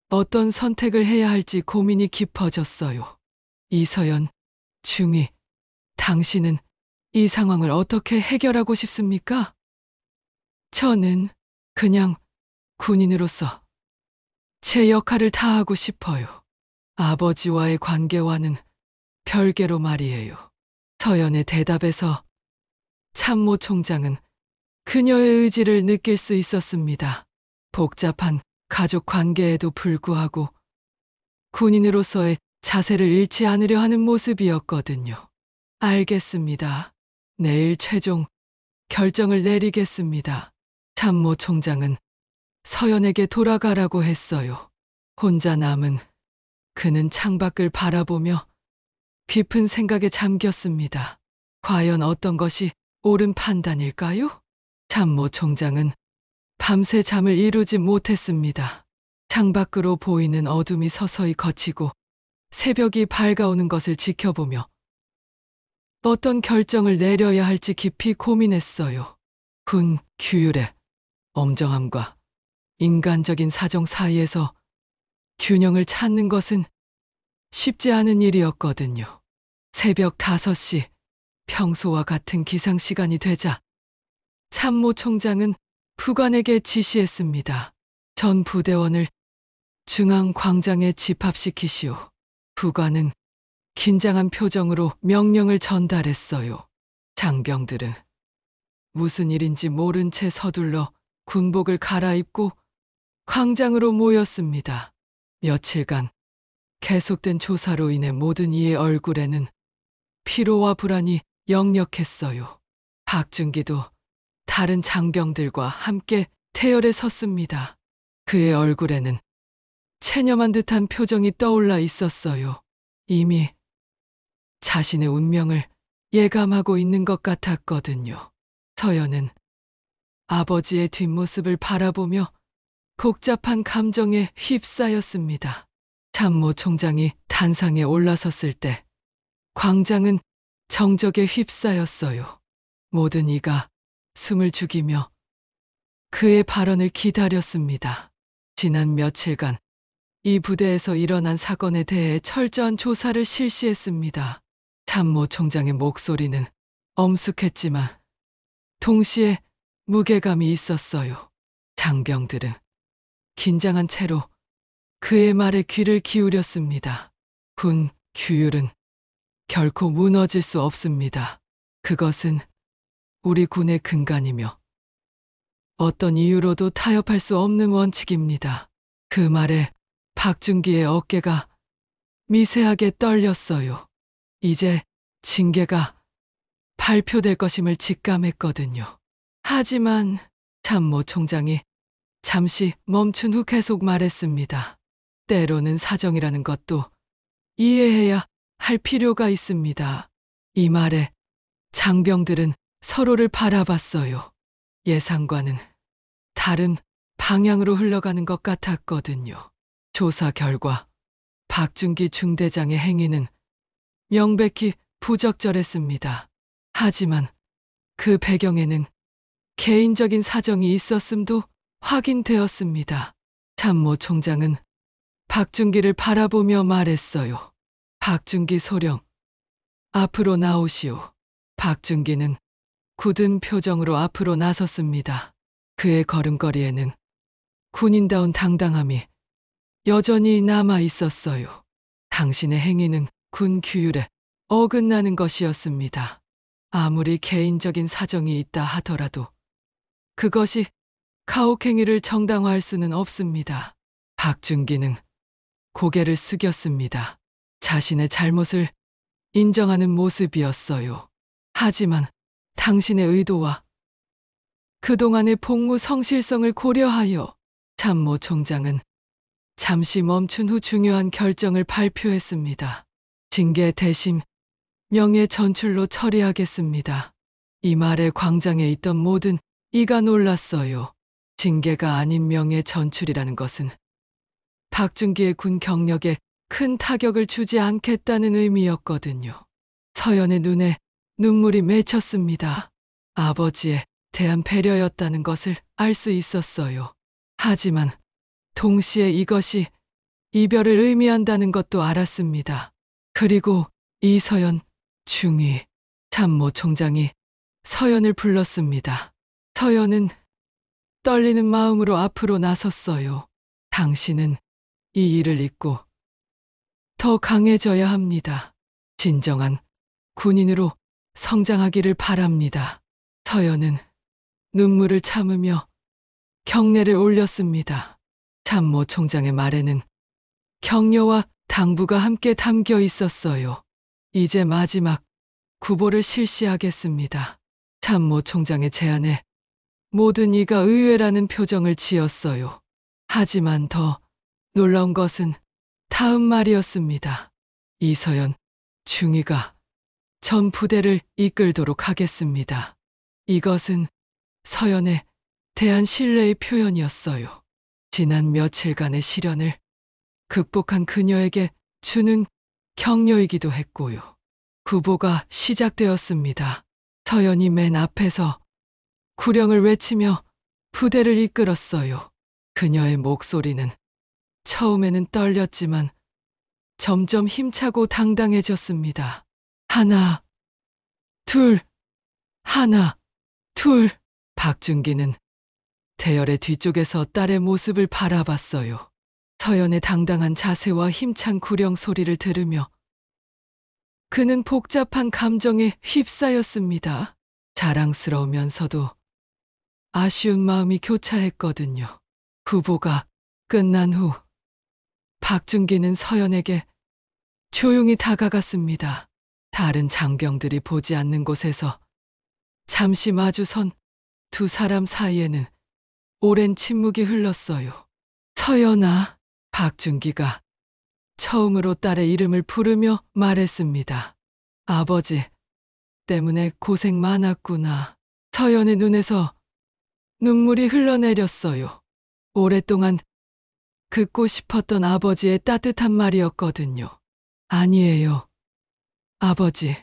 S1: 어떤 선택을 해야 할지 고민이 깊어졌어요. 이서연, 중위, 당신은 이 상황을 어떻게 해결하고 싶습니까? 저는 그냥 군인으로서 제 역할을 다하고 싶어요. 아버지와의 관계와는 별개로 말이에요. 서연의 대답에서 참모 총장은 그녀의 의지를 느낄 수 있었습니다. 복잡한 가족 관계에도 불구하고 군인으로서의 자세를 잃지 않으려 하는 모습이었거든요. 알겠습니다. 내일 최종 결정을 내리겠습니다. 참모 총장은 서연에게 돌아가라고 했어요. 혼자 남은 그는 창밖을 바라보며 깊은 생각에 잠겼습니다. 과연 어떤 것이 옳은 판단일까요? 참모 총장은 밤새 잠을 이루지 못했습니다. 창밖으로 보이는 어둠이 서서히 걷히고 새벽이 밝아오는 것을 지켜보며 어떤 결정을 내려야 할지 깊이 고민했어요. 군 규율의 엄정함과 인간적인 사정 사이에서 균형을 찾는 것은 쉽지 않은 일이었거든요. 새벽 5시, 평소와 같은 기상 시간이 되자 참모 총장은 부관에게 지시했습니다. 전 부대원을 중앙 광장에 집합시키시오. 부관은 긴장한 표정으로 명령을 전달했어요. 장병들은 무슨 일인지 모른 채 서둘러 군복을 갈아입고 광장으로 모였습니다. 며칠간 계속된 조사로 인해 모든 이의 얼굴에는 피로와 불안이 역력했어요. 박준기도 다른 장병들과 함께 태열에 섰습니다. 그의 얼굴에는 체념한 듯한 표정이 떠올라 있었어요. 이미 자신의 운명을 예감하고 있는 것 같았거든요. 서연은 아버지의 뒷모습을 바라보며 복잡한 감정에 휩싸였습니다. 참모 총장이 단상에 올라섰을 때 광장은 정적에 휩싸였어요. 모든 이가 숨을 죽이며 그의 발언을 기다렸습니다. 지난 며칠간 이 부대에서 일어난 사건에 대해 철저한 조사를 실시했습니다. 참모 총장의 목소리는 엄숙했지만 동시에 무게감이 있었어요. 장병들은 긴장한 채로 그의 말에 귀를 기울였습니다. 군 규율은 결코 무너질 수 없습니다. 그것은 우리 군의 근간이며 어떤 이유로도 타협할 수 없는 원칙입니다. 그 말에 박준기의 어깨가 미세하게 떨렸어요. 이제 징계가 발표될 것임을 직감했거든요. 하지만 참모 총장이 잠시 멈춘 후 계속 말했습니다. 때로는 사정이라는 것도 이해해야 할 필요가 있습니다. 이 말에 장병들은 서로를 바라봤어요. 예상과는 다른 방향으로 흘러가는 것 같았거든요. 조사 결과 박준기 중대장의 행위는 명백히 부적절했습니다. 하지만 그 배경에는 개인적인 사정이 있었음도 확인되었습니다. 참모 총장은 박준기를 바라보며 말했어요. 박준기 소령, 앞으로 나오시오. 박준기는 굳은 표정으로 앞으로 나섰습니다. 그의 걸음걸이에는 군인다운 당당함이 여전히 남아 있었어요. 당신의 행위는 군 규율에 어긋나는 것이었습니다. 아무리 개인적인 사정이 있다 하더라도 그것이 가혹행위를 정당화할 수는 없습니다. 박준기는 고개를 숙였습니다. 자신의 잘못을 인정하는 모습이었어요. 하지만 당신의 의도와 그동안의 복무 성실성을 고려하여 참모 총장은 잠시 멈춘 후 중요한 결정을 발표했습니다. 징계 대신 명예 전출로 처리하겠습니다. 이 말에 광장에 있던 모든 이가 놀랐어요. 징계가 아닌 명예 전출이라는 것은 박준기의 군 경력에 큰 타격을 주지 않겠다는 의미였거든요. 서연의 눈에 눈물이 맺혔습니다. 아버지에 대한 배려였다는 것을 알 수 있었어요. 하지만 동시에 이것이 이별을 의미한다는 것도 알았습니다. 그리고 이서연 중위 참모 총장이 서연을 불렀습니다. 서연은 떨리는 마음으로 앞으로 나섰어요. 당신은 이 일을 잊고 더 강해져야 합니다. 진정한 군인으로 성장하기를 바랍니다. 서연은 눈물을 참으며 경례를 올렸습니다. 참모 총장의 말에는 격려와 당부가 함께 담겨 있었어요. 이제 마지막 구보를 실시하겠습니다. 참모 총장의 제안에 모든 이가 의외라는 표정을 지었어요. 하지만 더 놀라운 것은 다음 말이었습니다. 이서연 중위가 전 부대를 이끌도록 하겠습니다. 이것은 서연에 대한 신뢰의 표현이었어요. 지난 며칠간의 시련을 극복한 그녀에게 주는 격려이기도 했고요. 구보가 시작되었습니다. 서연이 맨 앞에서 구령을 외치며 부대를 이끌었어요. 그녀의 목소리는 처음에는 떨렸지만 점점 힘차고 당당해졌습니다. 하나, 둘, 하나, 둘. 박준기는 대열의 뒤쪽에서 딸의 모습을 바라봤어요. 서연의 당당한 자세와 힘찬 구령 소리를 들으며 그는 복잡한 감정에 휩싸였습니다. 자랑스러우면서도 아쉬운 마음이 교차했거든요. 구보가 끝난 후 박준기는 서연에게 조용히 다가갔습니다. 다른 장병들이 보지 않는 곳에서 잠시 마주선 두 사람 사이에는 오랜 침묵이 흘렀어요. 서연아, 박준기가 처음으로 딸의 이름을 부르며 말했습니다. 아버지 때문에 고생 많았구나. 서연의 눈에서 눈물이 흘러내렸어요. 오랫동안 듣고 싶었던 아버지의 따뜻한 말이었거든요. 아니에요, 아버지.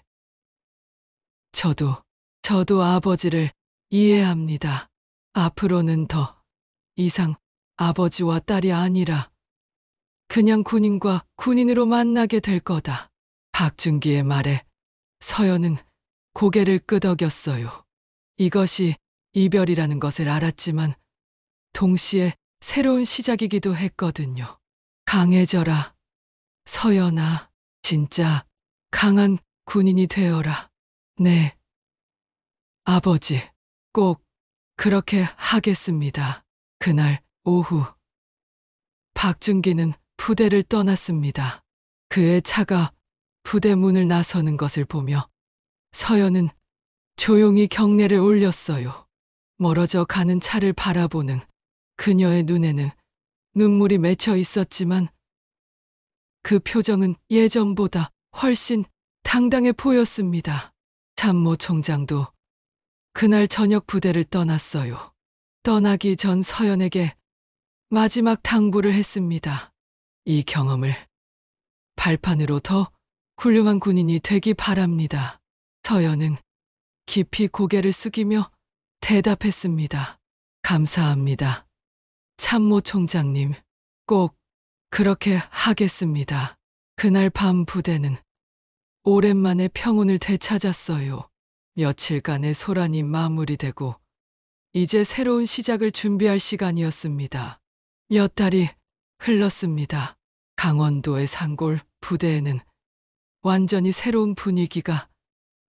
S1: 저도 아버지를 이해합니다. 앞으로는 더 이상 아버지와 딸이 아니라 그냥 군인과 군인으로 만나게 될 거다. 박준기의 말에 서연은 고개를 끄덕였어요. 이것이 이별이라는 것을 알았지만 동시에 새로운 시작이기도 했거든요. 강해져라, 서연아. 진짜 강한 군인이 되어라. 네, 아버지. 꼭 그렇게 하겠습니다. 그날 오후 박준기는 부대를 떠났습니다. 그의 차가 부대 문을 나서는 것을 보며 서연은 조용히 경례를 올렸어요. 멀어져 가는 차를 바라보는 그녀의 눈에는 눈물이 맺혀 있었지만 그 표정은 예전보다 훨씬 당당해 보였습니다. 참모 총장도 그날 저녁 부대를 떠났어요. 떠나기 전 서연에게 마지막 당부를 했습니다. 이 경험을 발판으로 더 훌륭한 군인이 되기 바랍니다. 서연은 깊이 고개를 숙이며 대답했습니다. 감사합니다. 참모 총장님, 꼭 그렇게 하겠습니다. 그날 밤 부대는 오랜만에 평온을 되찾았어요. 며칠간의 소란이 마무리되고 이제 새로운 시작을 준비할 시간이었습니다. 몇 달이 흘렀습니다. 강원도의 산골 부대에는 완전히 새로운 분위기가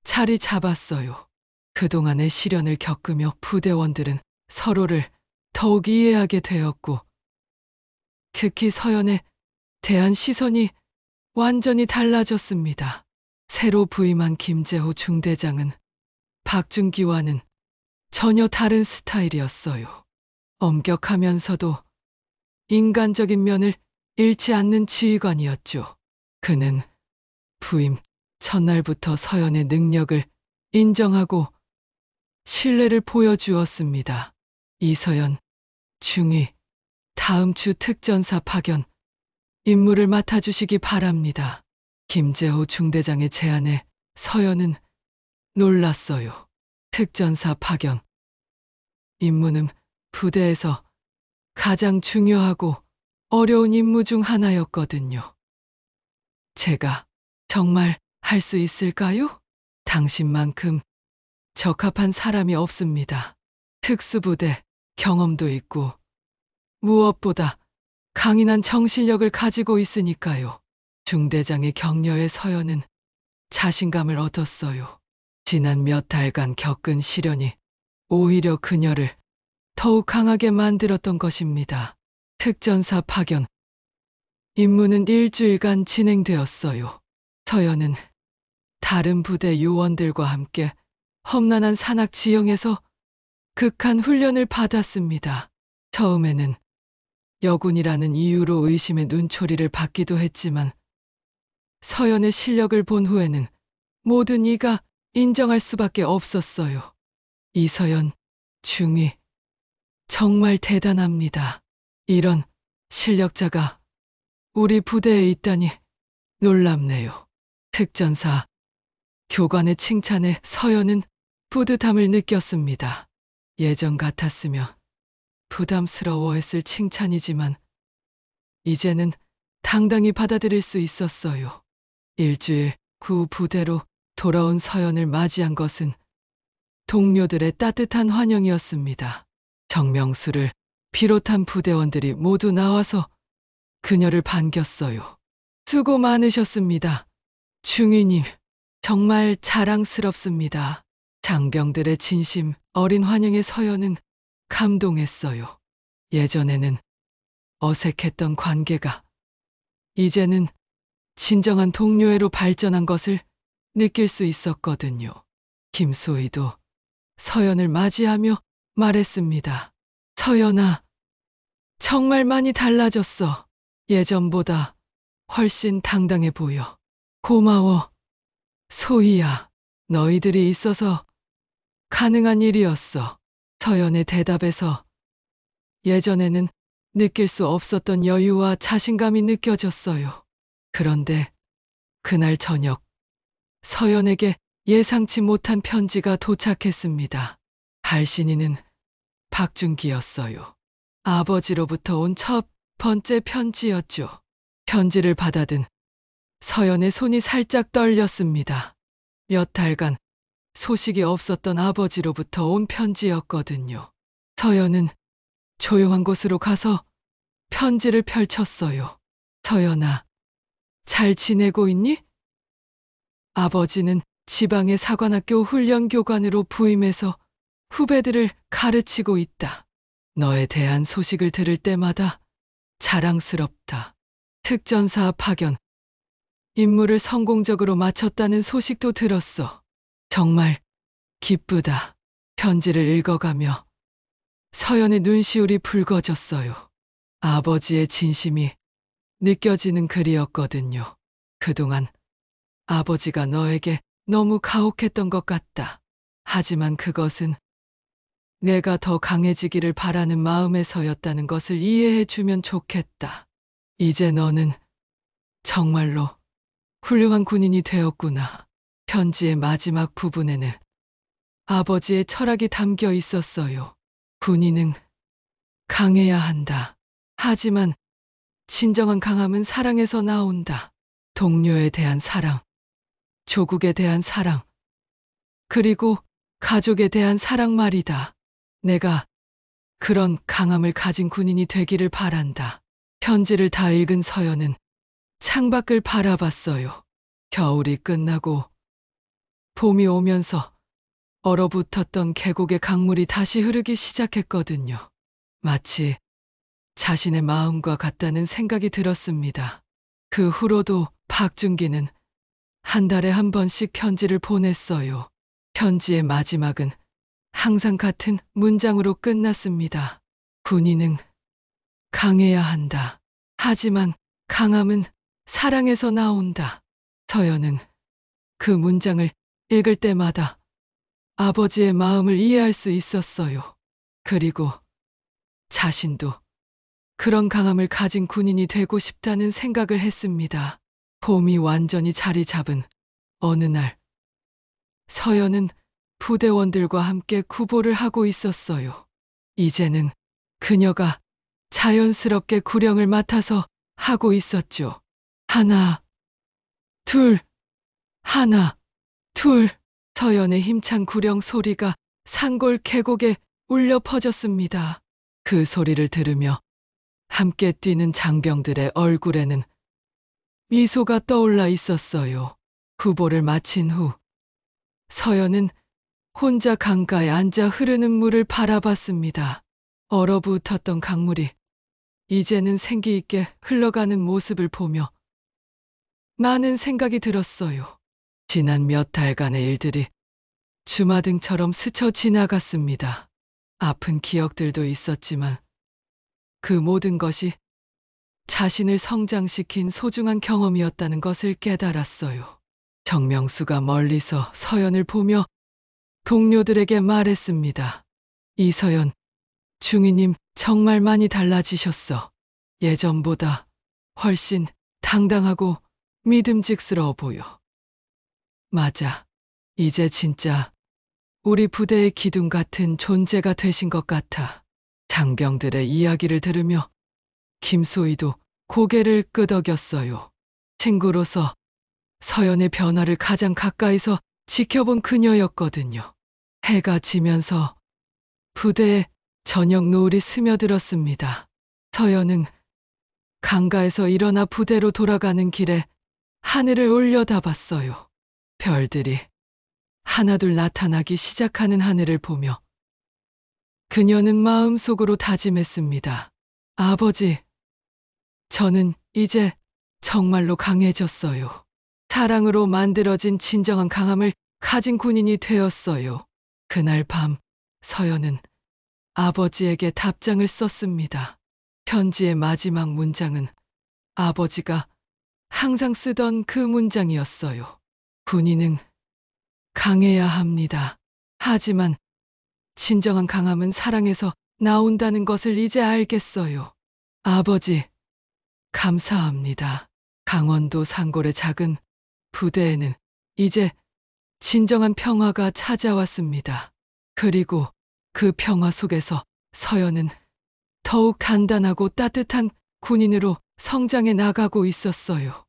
S1: 자리 잡았어요. 그동안의 시련을 겪으며 부대원들은 서로를 더욱 이해하게 되었고 특히 서연에 대한 시선이 완전히 달라졌습니다. 새로 부임한 김재호 중대장은 박준기와는 전혀 다른 스타일이었어요. 엄격하면서도 인간적인 면을 잃지 않는 지휘관이었죠. 그는 부임 첫날부터 서연의 능력을 인정하고 신뢰를 보여주었습니다. 이서연 중위, 다음 주 특전사 파견 임무를 맡아주시기 바랍니다. 김재호 중대장의 제안에 서연은 놀랐어요. 특전사 파견. 임무는 부대에서 가장 중요하고 어려운 임무 중 하나였거든요. 제가 정말 할 수 있을까요? 당신만큼 적합한 사람이 없습니다. 특수부대 경험도 있고 무엇보다 강인한 정신력을 가지고 있으니까요. 중대장의 격려에 서연은 자신감을 얻었어요. 지난 몇 달간 겪은 시련이 오히려 그녀를 더욱 강하게 만들었던 것입니다. 특전사 파견. 임무는 일주일간 진행되었어요. 서연은 다른 부대 요원들과 함께 험난한 산악 지형에서 극한 훈련을 받았습니다. 처음에는 여군이라는 이유로 의심의 눈초리를 받기도 했지만 서연의 실력을 본 후에는 모든 이가 인정할 수밖에 없었어요. 이서연 중위 정말 대단합니다. 이런 실력자가 우리 부대에 있다니 놀랍네요. 특전사 교관의 칭찬에 서연은 뿌듯함을 느꼈습니다. 예전 같았으면 부담스러워했을 칭찬이지만 이제는 당당히 받아들일 수 있었어요. 일주일 후 부대로 돌아온 서연을 맞이한 것은 동료들의 따뜻한 환영이었습니다. 정명수를 비롯한 부대원들이 모두 나와서 그녀를 반겼어요. 수고 많으셨습니다. 중위님, 정말 자랑스럽습니다. 장병들의 진심 어린 환영에 서연은 감동했어요. 예전에는 어색했던 관계가 이제는 진정한 동료애로 발전한 것을 느낄 수 있었거든요. 김소희도 서연을 맞이하며 말했습니다. 서연아, 정말 많이 달라졌어. 예전보다 훨씬 당당해 보여. 고마워. 소희야, 너희들이 있어서 가능한 일이었어. 서연의 대답에서 예전에는 느낄 수 없었던 여유와 자신감이 느껴졌어요. 그런데 그날 저녁, 서연에게 예상치 못한 편지가 도착했습니다. 발신인은 박준기였어요. 아버지로부터 온 첫 번째 편지였죠. 편지를 받아든 서연의 손이 살짝 떨렸습니다. 몇 달간 소식이 없었던 아버지로부터 온 편지였거든요. 서연은 조용한 곳으로 가서 편지를 펼쳤어요. 서연아, 잘 지내고 있니? 아버지는 지방의 사관학교 훈련교관으로 부임해서 후배들을 가르치고 있다. 너에 대한 소식을 들을 때마다 자랑스럽다. 특전사 파견. 임무를 성공적으로 마쳤다는 소식도 들었어. 정말 기쁘다. 편지를 읽어가며 서연의 눈시울이 붉어졌어요. 아버지의 진심이 느껴지는 글이었거든요. 그동안 아버지가 너에게 너무 가혹했던 것 같다. 하지만 그것은 내가 더 강해지기를 바라는 마음에서였다는 것을 이해해 주면 좋겠다. 이제 너는 정말로 훌륭한 군인이 되었구나. 편지의 마지막 부분에는 아버지의 철학이 담겨 있었어요. 군인은 강해야 한다. 하지만 진정한 강함은 사랑에서 나온다. 동료에 대한 사랑, 조국에 대한 사랑, 그리고 가족에 대한 사랑 말이다. 내가 그런 강함을 가진 군인이 되기를 바란다. 편지를 다 읽은 서연은 창밖을 바라봤어요. 겨울이 끝나고 봄이 오면서 얼어붙었던 계곡의 강물이 다시 흐르기 시작했거든요. 마치 자신의 마음과 같다는 생각이 들었습니다. 그 후로도 박준기는 한 달에 한 번씩 편지를 보냈어요. 편지의 마지막은 항상 같은 문장으로 끝났습니다. 군인은 강해야 한다. 하지만 강함은 사랑에서 나온다. 서연은 그 문장을 읽을 때마다 아버지의 마음을 이해할 수 있었어요. 그리고 자신도 그런 강함을 가진 군인이 되고 싶다는 생각을 했습니다. 봄이 완전히 자리 잡은 어느 날, 서연은 부대원들과 함께 구보를 하고 있었어요. 이제는 그녀가 자연스럽게 구령을 맡아서 하고 있었죠. 하나, 둘, 하나, 둘. 서연의 힘찬 구령 소리가 산골 계곡에 울려 퍼졌습니다. 그 소리를 들으며 함께 뛰는 장병들의 얼굴에는 미소가 떠올라 있었어요. 구보를 마친 후 서연은 혼자 강가에 앉아 흐르는 물을 바라봤습니다. 얼어붙었던 강물이 이제는 생기 있게 흘러가는 모습을 보며 많은 생각이 들었어요. 지난 몇 달간의 일들이 주마등처럼 스쳐 지나갔습니다. 아픈 기억들도 있었지만 그 모든 것이 자신을 성장시킨 소중한 경험이었다는 것을 깨달았어요. 정명수가 멀리서 서연을 보며 동료들에게 말했습니다. 이서연, 중위님 정말 많이 달라지셨어. 예전보다 훨씬 당당하고 믿음직스러워 보여. 맞아. 이제 진짜 우리 부대의 기둥 같은 존재가 되신 것 같아. 장병들의 이야기를 들으며 김소희도 고개를 끄덕였어요. 친구로서 서연의 변화를 가장 가까이서 지켜본 그녀였거든요. 해가 지면서 부대에 저녁 노을이 스며들었습니다. 서연은 강가에서 일어나 부대로 돌아가는 길에 하늘을 올려다봤어요. 별들이 하나둘 나타나기 시작하는 하늘을 보며 그녀는 마음속으로 다짐했습니다. 아버지, 저는 이제 정말로 강해졌어요. 사랑으로 만들어진 진정한 강함을 가진 군인이 되었어요. 그날 밤 서연은 아버지에게 답장을 썼습니다. 편지의 마지막 문장은 아버지가 항상 쓰던 그 문장이었어요. 군인은 강해야 합니다. 하지만 진정한 강함은 사랑에서 나온다는 것을 이제 알겠어요. 아버지, 감사합니다. 강원도 산골의 작은 부대에는 이제 진정한 평화가 찾아왔습니다. 그리고 그 평화 속에서 서연은 더욱 단단하고 따뜻한 군인으로 성장해 나가고 있었어요.